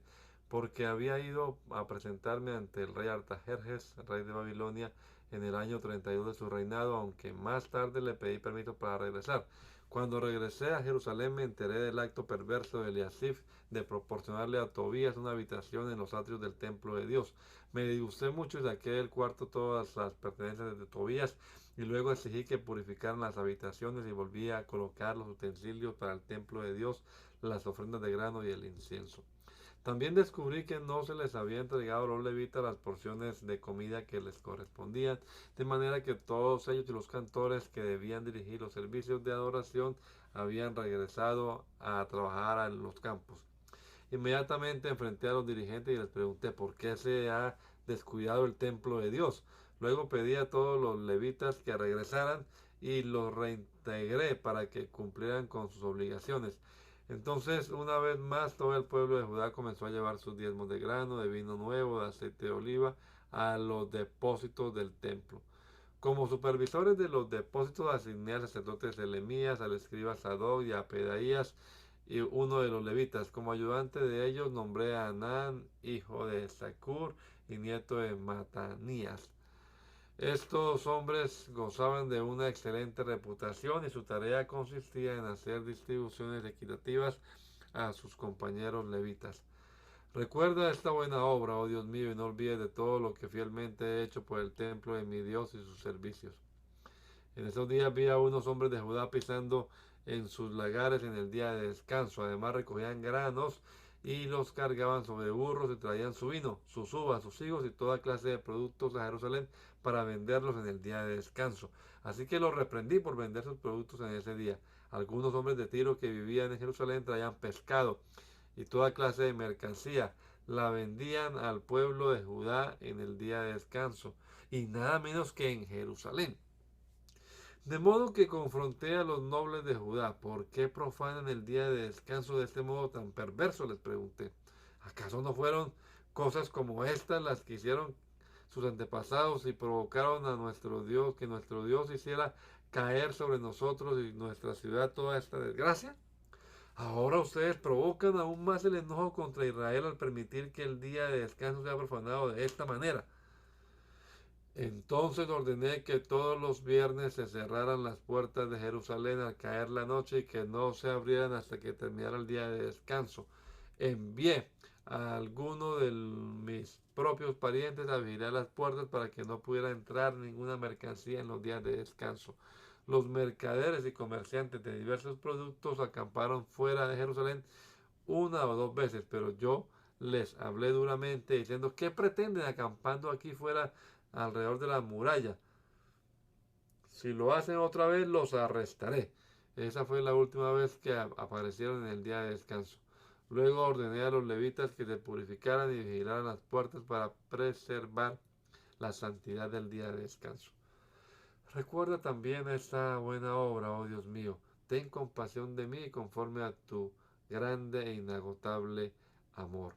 porque había ido a presentarme ante el rey Artajerjes, rey de Babilonia, en el año 32 de su reinado, aunque más tarde le pedí permiso para regresar. Cuando regresé a Jerusalén me enteré del acto perverso de Eliasif de proporcionarle a Tobías una habitación en los atrios del templo de Dios. Me disgusté mucho y saqué del cuarto todas las pertenencias de Tobías y luego exigí que purificaran las habitaciones y volví a colocar los utensilios para el templo de Dios, las ofrendas de grano y el incienso. También descubrí que no se les había entregado a los levitas las porciones de comida que les correspondían, de manera que todos ellos y los cantores que debían dirigir los servicios de adoración habían regresado a trabajar en los campos. Inmediatamente enfrenté a los dirigentes y les pregunté por qué se ha descuidado el templo de Dios. Luego pedí a todos los levitas que regresaran y los reintegré para que cumplieran con sus obligaciones. Entonces, una vez más, todo el pueblo de Judá comenzó a llevar sus diezmos de grano, de vino nuevo, de aceite de oliva, a los depósitos del templo. Como supervisores de los depósitos asigné al sacerdote Selemías, al escriba Sadoc y a Pedaías, y uno de los levitas. Como ayudante de ellos nombré a Anán, hijo de Zacur y nieto de Matanías. Estos hombres gozaban de una excelente reputación y su tarea consistía en hacer distribuciones equitativas a sus compañeros levitas. Recuerda esta buena obra, oh Dios mío, y no olvides de todo lo que fielmente he hecho por el templo de mi Dios y sus servicios. En esos días vi a unos hombres de Judá pisando en sus lagares en el día de descanso. Además recogían granos y los cargaban sobre burros y traían su vino, sus uvas, sus higos y toda clase de productos a Jerusalén para venderlos en el día de descanso. Así que los reprendí por vender sus productos en ese día. Algunos hombres de Tiro que vivían en Jerusalén traían pescado y toda clase de mercancía. La vendían al pueblo de Judá en el día de descanso y nada menos que en Jerusalén. De modo que confronté a los nobles de Judá. ¿Por qué profanan el día de descanso de este modo tan perverso? Les pregunté. ¿Acaso no fueron cosas como estas las que hicieron sus antepasados y provocaron a nuestro Dios, que nuestro Dios hiciera caer sobre nosotros y nuestra ciudad toda esta desgracia? Ahora ustedes provocan aún más el enojo contra Israel al permitir que el día de descanso sea profanado de esta manera. Entonces ordené que todos los viernes se cerraran las puertas de Jerusalén al caer la noche y que no se abrieran hasta que terminara el día de descanso. Envié a alguno de mis propios parientes a vigilar las puertas para que no pudiera entrar ninguna mercancía en los días de descanso. Los mercaderes y comerciantes de diversos productos acamparon fuera de Jerusalén una o dos veces, pero yo les hablé duramente diciendo, ¿qué pretenden acampando aquí fuera alrededor de la muralla? Si lo hacen otra vez, los arrestaré. Esa fue la última vez que aparecieron en el día de descanso. Luego ordené a los levitas que se purificaran y vigilaran las puertas para preservar la santidad del día de descanso. Recuerda también esta buena obra, oh Dios mío. Ten compasión de mí conforme a tu grande e inagotable amor.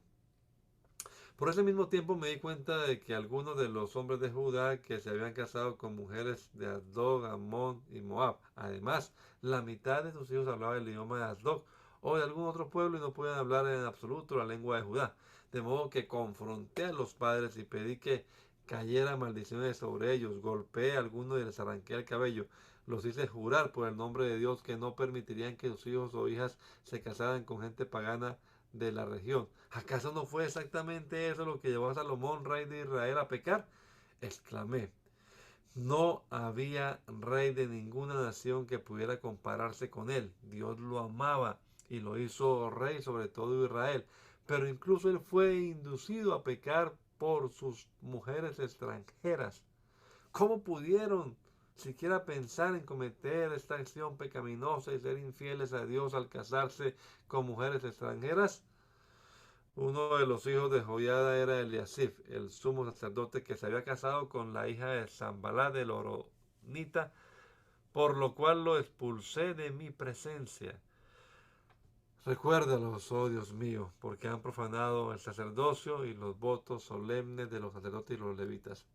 Por ese mismo tiempo me di cuenta de que algunos de los hombres de Judá que se habían casado con mujeres de Asdod, Amón y Moab. Además, la mitad de sus hijos hablaban el idioma de Asdod o de algún otro pueblo y no podían hablar en absoluto la lengua de Judá. De modo que confronté a los padres y pedí que cayera maldiciones sobre ellos. Golpeé a algunos y les arranqué el cabello. Los hice jurar por el nombre de Dios que no permitirían que sus hijos o hijas se casaran con gente pagana de la región. ¿Acaso no fue exactamente eso lo que llevó a Salomón, rey de Israel, a pecar? Exclamé. No había rey de ninguna nación que pudiera compararse con él. Dios lo amaba y lo hizo rey sobre todo Israel. Pero incluso él fue inducido a pecar por sus mujeres extranjeras. ¿Cómo pudieron siquiera pensar en cometer esta acción pecaminosa y ser infieles a Dios al casarse con mujeres extranjeras? Uno de los hijos de Joiada era Eliasif, el sumo sacerdote que se había casado con la hija de Zambalá del Horonita, por lo cual lo expulsé de mi presencia. Recuérdalos, oh Dios mío, porque han profanado el sacerdocio y los votos solemnes de los sacerdotes y los levitas.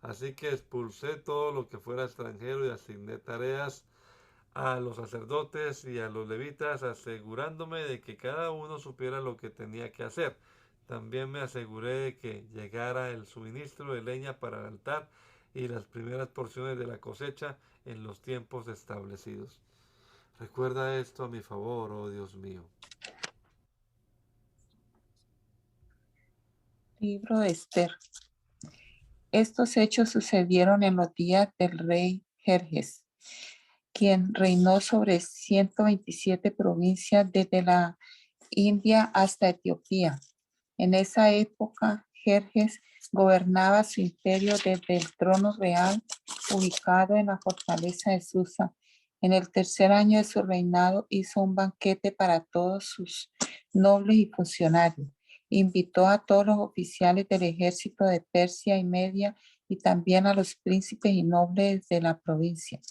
Así que expulsé todo lo que fuera extranjero y asigné tareas a los sacerdotes y a los levitas, asegurándome de que cada uno supiera lo que tenía que hacer. También me aseguré de que llegara el suministro de leña para el altar y las primeras porciones de la cosecha en los tiempos establecidos. Recuerda esto a mi favor, oh Dios mío. Libro de Esther. Estos hechos sucedieron en los días del rey Jerjes, quien reinó sobre 127 provincias desde la India hasta Etiopía. En esa época, Jerjes gobernaba su imperio desde el trono real ubicado en la fortaleza de Susa. En el tercer año de su reinado hizo un banquete para todos sus nobles y funcionarios. Invitó a todos los oficiales del ejército de Persia y Media y también a los príncipes y nobles de la provincia.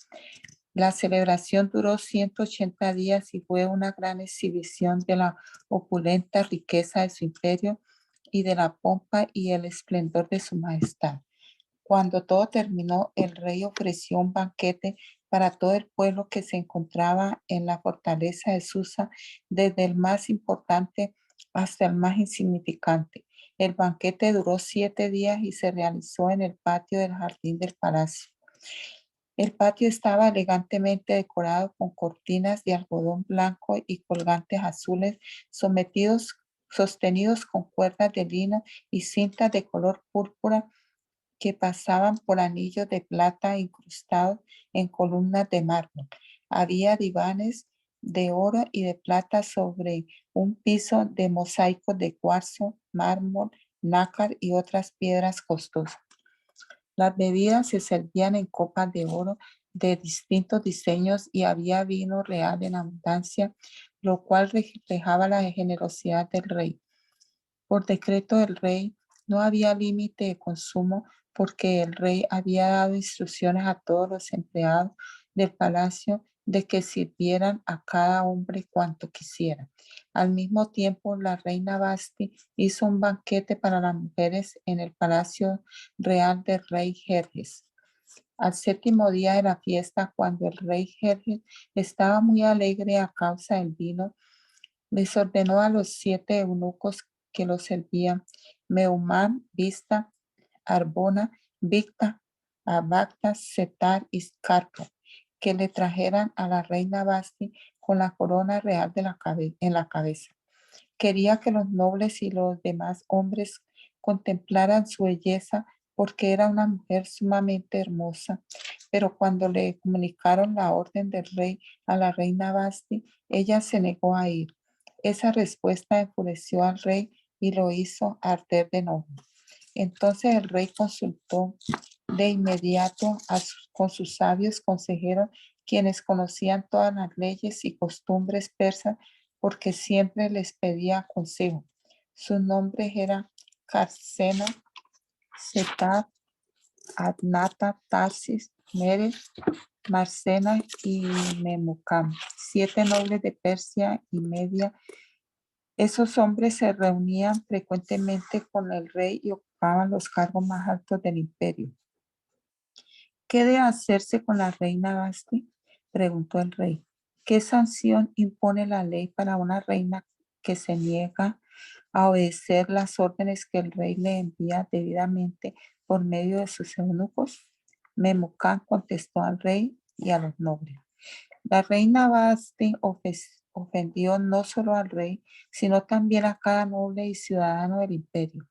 La celebración duró 180 días y fue una gran exhibición de la opulenta riqueza de su imperio y de la pompa y el esplendor de su majestad. Cuando todo terminó, el rey ofreció un banquete para todo el pueblo que se encontraba en la fortaleza de Susa, desde el más importante hasta el más insignificante. El banquete duró 7 días y se realizó en el patio del jardín del palacio. El patio estaba elegantemente decorado con cortinas de algodón blanco y colgantes azules sostenidos con cuerdas de lino y cintas de color púrpura que pasaban por anillos de plata incrustados en columnas de mármol. Había divanes de oro y de plata sobre un piso de mosaicos de cuarzo, mármol, nácar y otras piedras costosas. Las bebidas se servían en copas de oro de distintos diseños y había vino real en abundancia, lo cual reflejaba la generosidad del rey. Por decreto del rey no había límite de consumo porque el rey había dado instrucciones a todos los empleados del palacio de que sirvieran a cada hombre cuanto quisiera. Al mismo tiempo, la reina Basti hizo un banquete para las mujeres en el palacio real del rey Jerjes. Al séptimo día de la fiesta, cuando el rey Jerjes estaba muy alegre a causa del vino, les ordenó a los 7 eunucos que lo servían, Meumán, Vista, Arbona, Victa, Abacta, Setar y Carpo, que le trajeran a la reina Basti con la corona real en la cabeza. Quería que los nobles y los demás hombres contemplaran su belleza porque era una mujer sumamente hermosa. Pero cuando le comunicaron la orden del rey a la reina Basti, ella se negó a ir. Esa respuesta enfureció al rey y lo hizo arder de enojo. Entonces el rey consultó de inmediato con sus sabios consejeros, quienes conocían todas las leyes y costumbres persas, porque siempre les pedía consejo. Sus nombres eran Carsena, Setar, Adnata, Tarsis, Meres, Marsena y Memucán, 7 nobles de Persia y Media. Esos hombres se reunían frecuentemente con el rey y ocupaban los cargos más altos del imperio. ¿Qué debe hacerse con la reina Basti? Preguntó el rey. ¿Qué sanción impone la ley para una reina que se niega a obedecer las órdenes que el rey le envía debidamente por medio de sus eunucos? Memucán contestó al rey y a los nobles. La reina Basti ofendió no solo al rey, sino también a cada noble y ciudadano del imperio.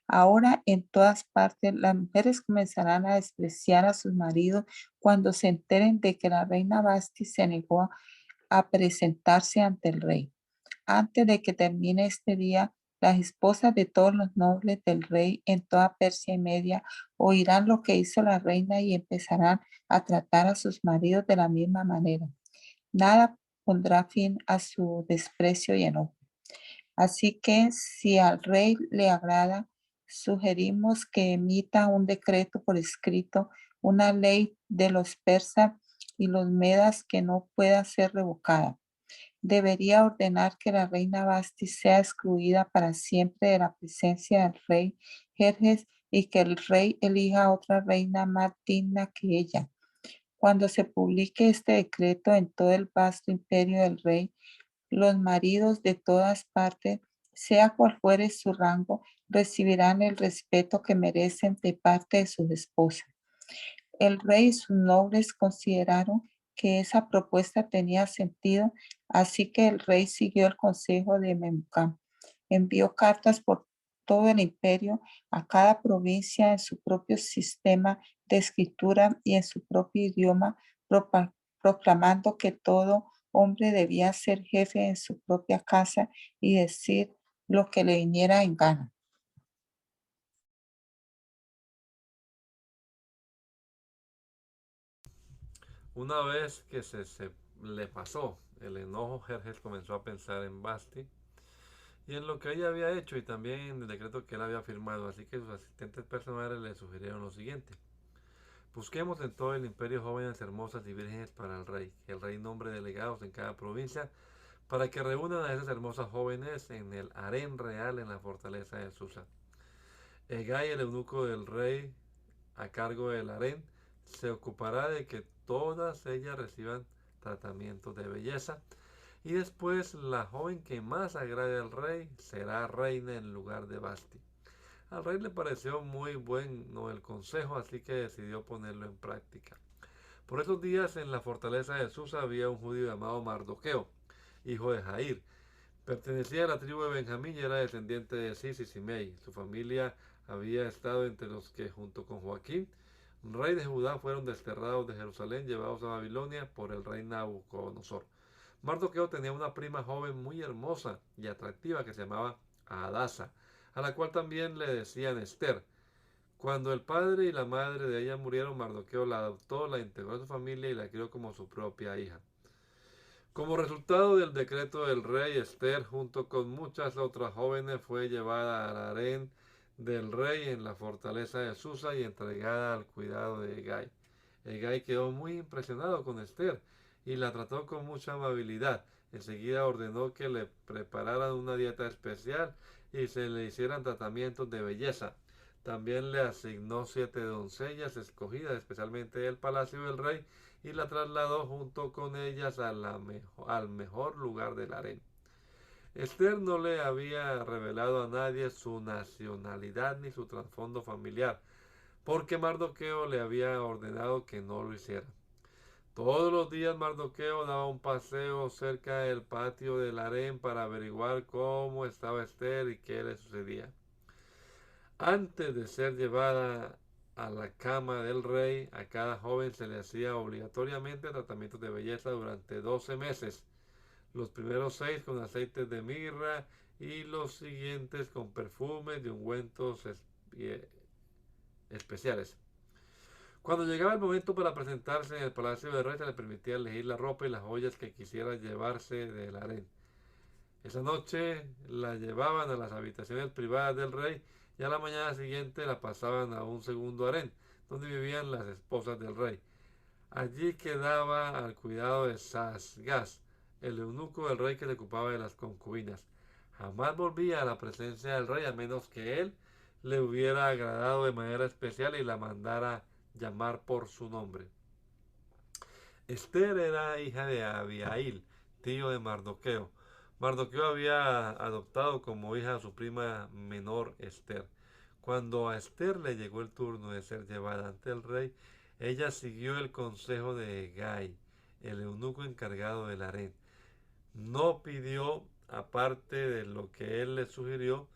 Ahora en todas partes las mujeres comenzarán a despreciar a sus maridos cuando se enteren de que la reina Basti se negó a presentarse ante el rey. Antes de que termine este día, las esposas de todos los nobles del rey en toda Persia y Media oirán lo que hizo la reina y empezarán a tratar a sus maridos de la misma manera. Nada pondrá fin a su desprecio y enojo. Así que si al rey le agrada, sugerimos que emita un decreto por escrito, una ley de los persas y los medas que no pueda ser revocada. Debería ordenar que la reina Basti sea excluida para siempre de la presencia del rey Jerjes y que el rey elija otra reina más digna que ella. Cuando se publique este decreto en todo el vasto imperio del rey, los maridos de todas partes, sea cual fuere su rango, recibirán el respeto que merecen de parte de sus esposas. El rey y sus nobles consideraron que esa propuesta tenía sentido, así que el rey siguió el consejo de Memucán. Envió cartas por todo el imperio, a cada provincia en su propio sistema de escritura y en su propio idioma, proclamando que todo hombre debía ser jefe en su propia casa y decir lo que le viniera en gana. Una vez que se le pasó el enojo, Jerjes comenzó a pensar en Basti y en lo que ella había hecho y también en el decreto que él había firmado, así que sus asistentes personales le sugirieron lo siguiente. Busquemos en todo el imperio jóvenes hermosas y vírgenes para el rey, que el rey nombre delegados en cada provincia para que reúnan a esas hermosas jóvenes en el harén real en la fortaleza de Susa. Egay, el eunuco del rey a cargo del harén, se ocupará de que todas ellas reciban tratamientos de belleza y después la joven que más agrade al rey será reina en lugar de Basti. Al rey le pareció muy bueno el consejo, así que decidió ponerlo en práctica. Por esos días en la fortaleza de Susa había un judío llamado Mardoqueo, hijo de Jair. Pertenecía a la tribu de Benjamín y era descendiente de Cis y Simei. Su familia había estado entre los que, junto con Joaquín, rey de Judá, fueron desterrados de Jerusalén, llevados a Babilonia por el rey Nabucodonosor. Mardoqueo tenía una prima joven muy hermosa y atractiva que se llamaba Adasa, a la cual también le decían Esther. Cuando el padre y la madre de ella murieron, Mardoqueo la adoptó, la integró a su familia y la crió como su propia hija. Como resultado del decreto del rey, Esther, junto con muchas otras jóvenes, fue llevada al harén del rey en la fortaleza de Susa y entregada al cuidado de Egay. Egay quedó muy impresionado con Esther y la trató con mucha amabilidad. Enseguida ordenó que le prepararan una dieta especial y se le hicieran tratamientos de belleza. También le asignó 7 doncellas escogidas especialmente del palacio del rey y la trasladó junto con ellas al mejor lugar del harén. Esther no le había revelado a nadie su nacionalidad ni su trasfondo familiar, porque Mardoqueo le había ordenado que no lo hiciera. Todos los días Mardoqueo daba un paseo cerca del patio del harén para averiguar cómo estaba Esther y qué le sucedía. Antes de ser llevada a la cama del rey, a cada joven se le hacía obligatoriamente tratamientos de belleza durante 12 meses. Los primeros 6 con aceites de mirra y los siguientes con perfumes y ungüentos especiales. Cuando llegaba el momento para presentarse en el palacio del rey, se le permitía elegir la ropa y las joyas que quisiera llevarse del harén. Esa noche la llevaban a las habitaciones privadas del rey y a la mañana siguiente la pasaban a un segundo harén, donde vivían las esposas del rey. Allí quedaba al cuidado de Sasgás, el eunuco del rey que le ocupaba de las concubinas. Jamás volvía a la presencia del rey a menos que él le hubiera agradado de manera especial y la mandara llamar por su nombre. Esther era hija de Abihail, tío de Mardoqueo. Mardoqueo había adoptado como hija a su prima menor Esther. Cuando a Esther le llegó el turno de ser llevada ante el rey, ella siguió el consejo de Hegai, el eunuco encargado del harén. No pidió aparte de lo que él le sugirió,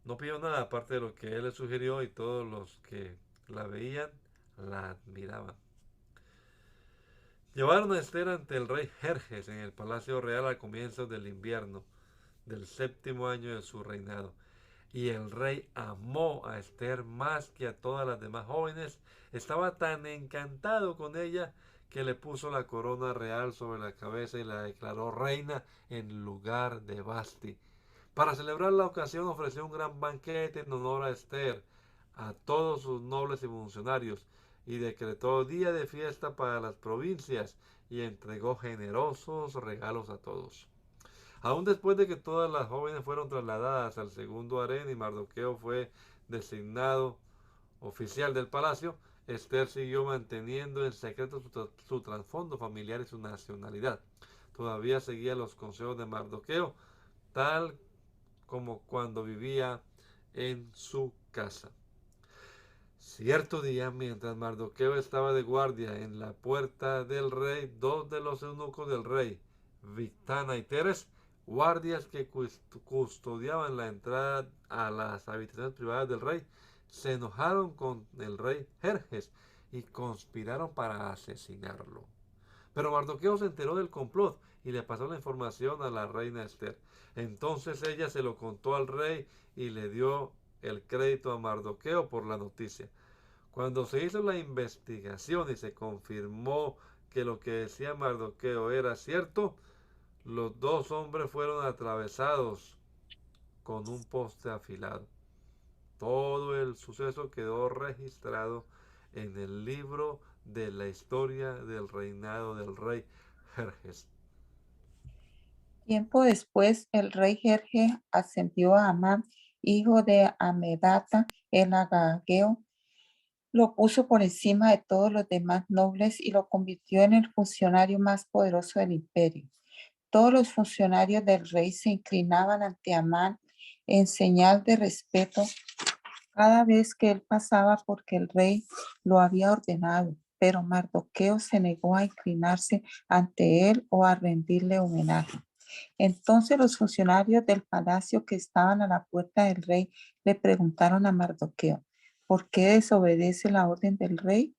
no pidió nada aparte de lo que él le sugirió y todos los que la veían la admiraban. Llevaron a Esther ante el rey Jerjes en el palacio real a comienzos del invierno del 7º año de su reinado. Y el rey amó a Esther más que a todas las demás jóvenes. Estaba tan encantado con ella que le puso la corona real sobre la cabeza y la declaró reina en lugar de Basti. Para celebrar la ocasión ofreció un gran banquete en honor a Esther, a todos sus nobles y funcionarios, y decretó día de fiesta para las provincias y entregó generosos regalos a todos. Aún después de que todas las jóvenes fueron trasladadas al segundo harén y Mardoqueo fue designado oficial del palacio, Esther siguió manteniendo en secreto su trasfondo familiar y su nacionalidad. Todavía seguía los consejos de Mardoqueo, tal como cuando vivía en su casa. Cierto día, mientras Mardoqueo estaba de guardia en la puerta del rey, dos de los eunucos del rey, Victana y Teres, guardias que custodiaban la entrada a las habitaciones privadas del rey, se enojaron con el rey Jerjes y conspiraron para asesinarlo. Pero Mardoqueo se enteró del complot y le pasó la información a la reina Esther. Entonces ella se lo contó al rey y le dio el crédito a Mardoqueo por la noticia. Cuando se hizo la investigación y se confirmó que lo que decía Mardoqueo era cierto, los dos hombres fueron atravesados con un poste afilado. Todo el suceso quedó registrado en el libro de la historia del reinado del rey Jerjes. Tiempo después, el rey Jerjes ascendió a Amán, hijo de Amedata, el agageo, lo puso por encima de todos los demás nobles y lo convirtió en el funcionario más poderoso del imperio. Todos los funcionarios del rey se inclinaban ante Amán en señal de respeto cada vez que él pasaba porque el rey lo había ordenado, pero Mardoqueo se negó a inclinarse ante él o a rendirle homenaje. Entonces los funcionarios del palacio que estaban a la puerta del rey le preguntaron a Mardoqueo, ¿por qué desobedece la orden del rey?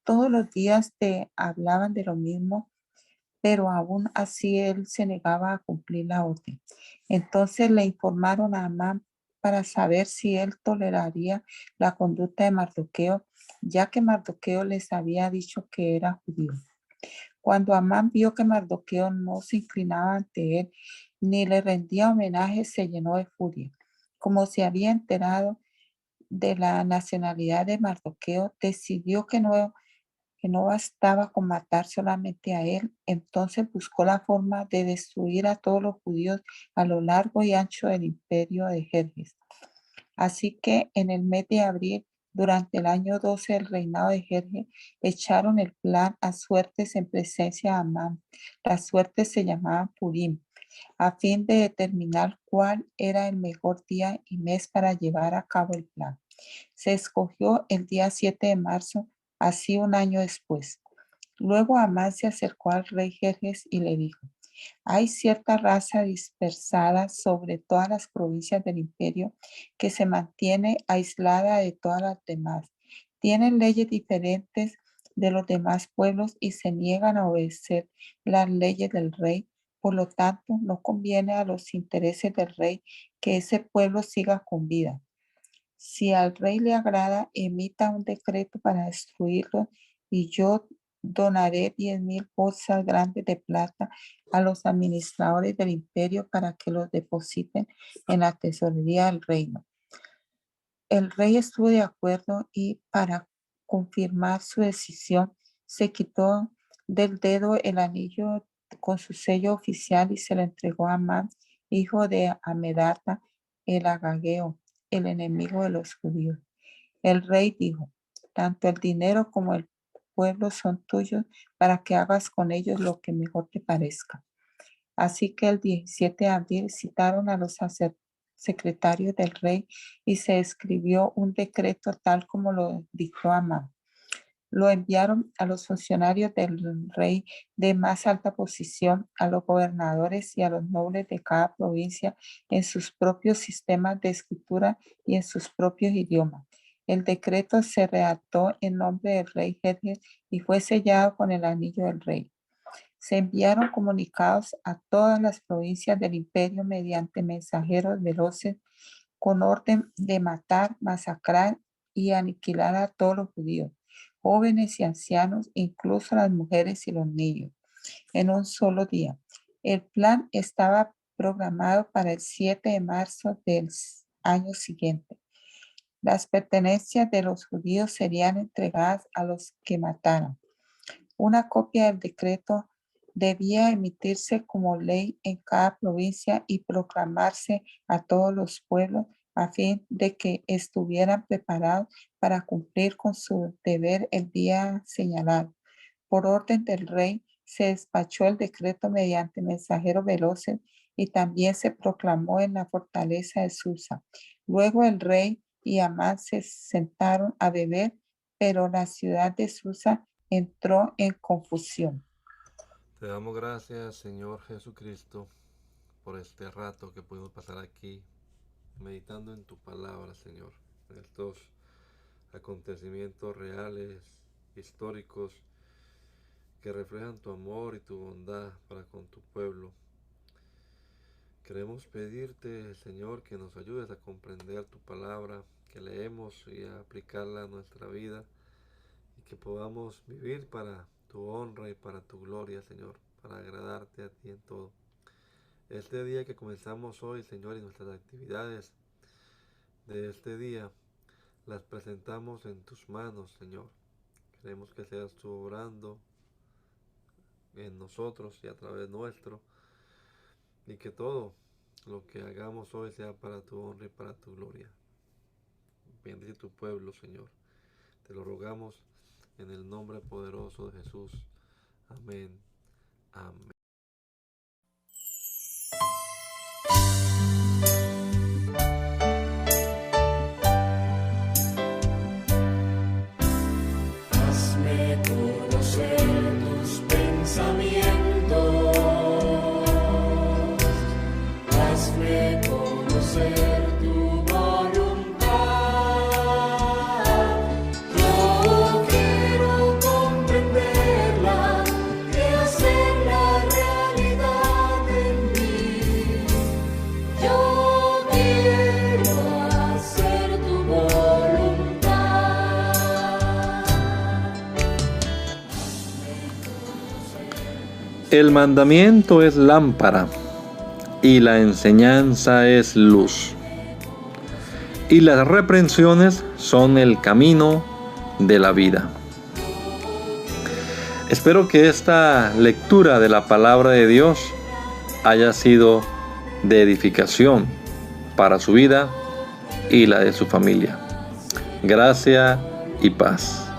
Todos los días te hablaban de lo mismo, pero aún así él se negaba a cumplir la orden. Entonces le informaron a Amán para saber si él toleraría la conducta de Mardoqueo, ya que Mardoqueo les había dicho que era judío. Cuando Amán vio que Mardoqueo no se inclinaba ante él ni le rendía homenaje, se llenó de furia. Como se había enterado de la nacionalidad de Mardoqueo, decidió que no bastaba con matar solamente a él, entonces buscó la forma de destruir a todos los judíos a lo largo y ancho del imperio de Jerjes. Así que en el mes de abril, durante el año 12 del reinado de Jerjes, echaron el plan a suertes en presencia de Amán. Las suertes se llamaban Purim, a fin de determinar cuál era el mejor día y mes para llevar a cabo el plan. Se escogió el día 7 de marzo, así un año después. Luego Amán se acercó al rey Jerjes y le dijo, hay cierta raza dispersada sobre todas las provincias del imperio que se mantiene aislada de todas las demás. Tienen leyes diferentes de los demás pueblos y se niegan a obedecer las leyes del rey. Por lo tanto, no conviene a los intereses del rey que ese pueblo siga con vida. Si al rey le agrada, emita un decreto para destruirlo y yo donaré 10,000 bolsas grandes de plata a los administradores del imperio para que los depositen en la tesorería del reino. El rey estuvo de acuerdo y para confirmar su decisión se quitó del dedo el anillo con su sello oficial y se lo entregó a Amán, hijo de Amedata, el agageo, el enemigo de los judíos. El rey dijo: tanto el dinero como el pueblo son tuyos para que hagas con ellos lo que mejor te parezca. Así que el 17 de abril citaron a los secretarios del rey y se escribió un decreto tal como lo dictó Amán. Lo enviaron a los funcionarios del rey de más alta posición, a los gobernadores y a los nobles de cada provincia en sus propios sistemas de escritura y en sus propios idiomas. El decreto se redactó en nombre del rey Jerjes y fue sellado con el anillo del rey. Se enviaron comunicados a todas las provincias del imperio mediante mensajeros veloces con orden de matar, masacrar y aniquilar a todos los judíos, jóvenes y ancianos, incluso las mujeres y los niños, en un solo día. El plan estaba programado para el 7 de marzo del año siguiente. Las pertenencias de los judíos serían entregadas a los que mataran. Una copia del decreto debía emitirse como ley en cada provincia y proclamarse a todos los pueblos a fin de que estuvieran preparados para cumplir con su deber el día señalado. Por orden del rey se despachó el decreto mediante mensajeros veloces y también se proclamó en la fortaleza de Susa. Luego el rey y Amán se sentaron a beber, pero la ciudad de Susa entró en confusión. Te damos gracias, Señor Jesucristo, por este rato que pudimos pasar aquí meditando en tu palabra, Señor, en estos acontecimientos reales, históricos, que reflejan tu amor y tu bondad para con tu pueblo. Queremos pedirte, Señor, que nos ayudes a comprender tu palabra, que leemos y a aplicarla a nuestra vida y que podamos vivir para tu honra y para tu gloria, Señor, para agradarte a ti en todo. Este día que comenzamos hoy, Señor, y nuestras actividades de este día, las presentamos en tus manos, Señor. Queremos que seas tú obrando en nosotros y a través nuestro, y que todo lo que hagamos hoy sea para tu honra y para tu gloria. Bendice tu pueblo, Señor. Te lo rogamos en el nombre poderoso de Jesús. Amén. Amén. Hazme conocer tus pensamientos. Hazme conocer tu voluntad. Yo quiero comprenderla y hacerla realidad en mí. Yo quiero hacer tu voluntad. El mandamiento es lámpara y la enseñanza es luz. Y las reprensiones son el camino de la vida. Espero que esta lectura de la palabra de Dios haya sido de edificación para su vida y la de su familia. Gracia y paz.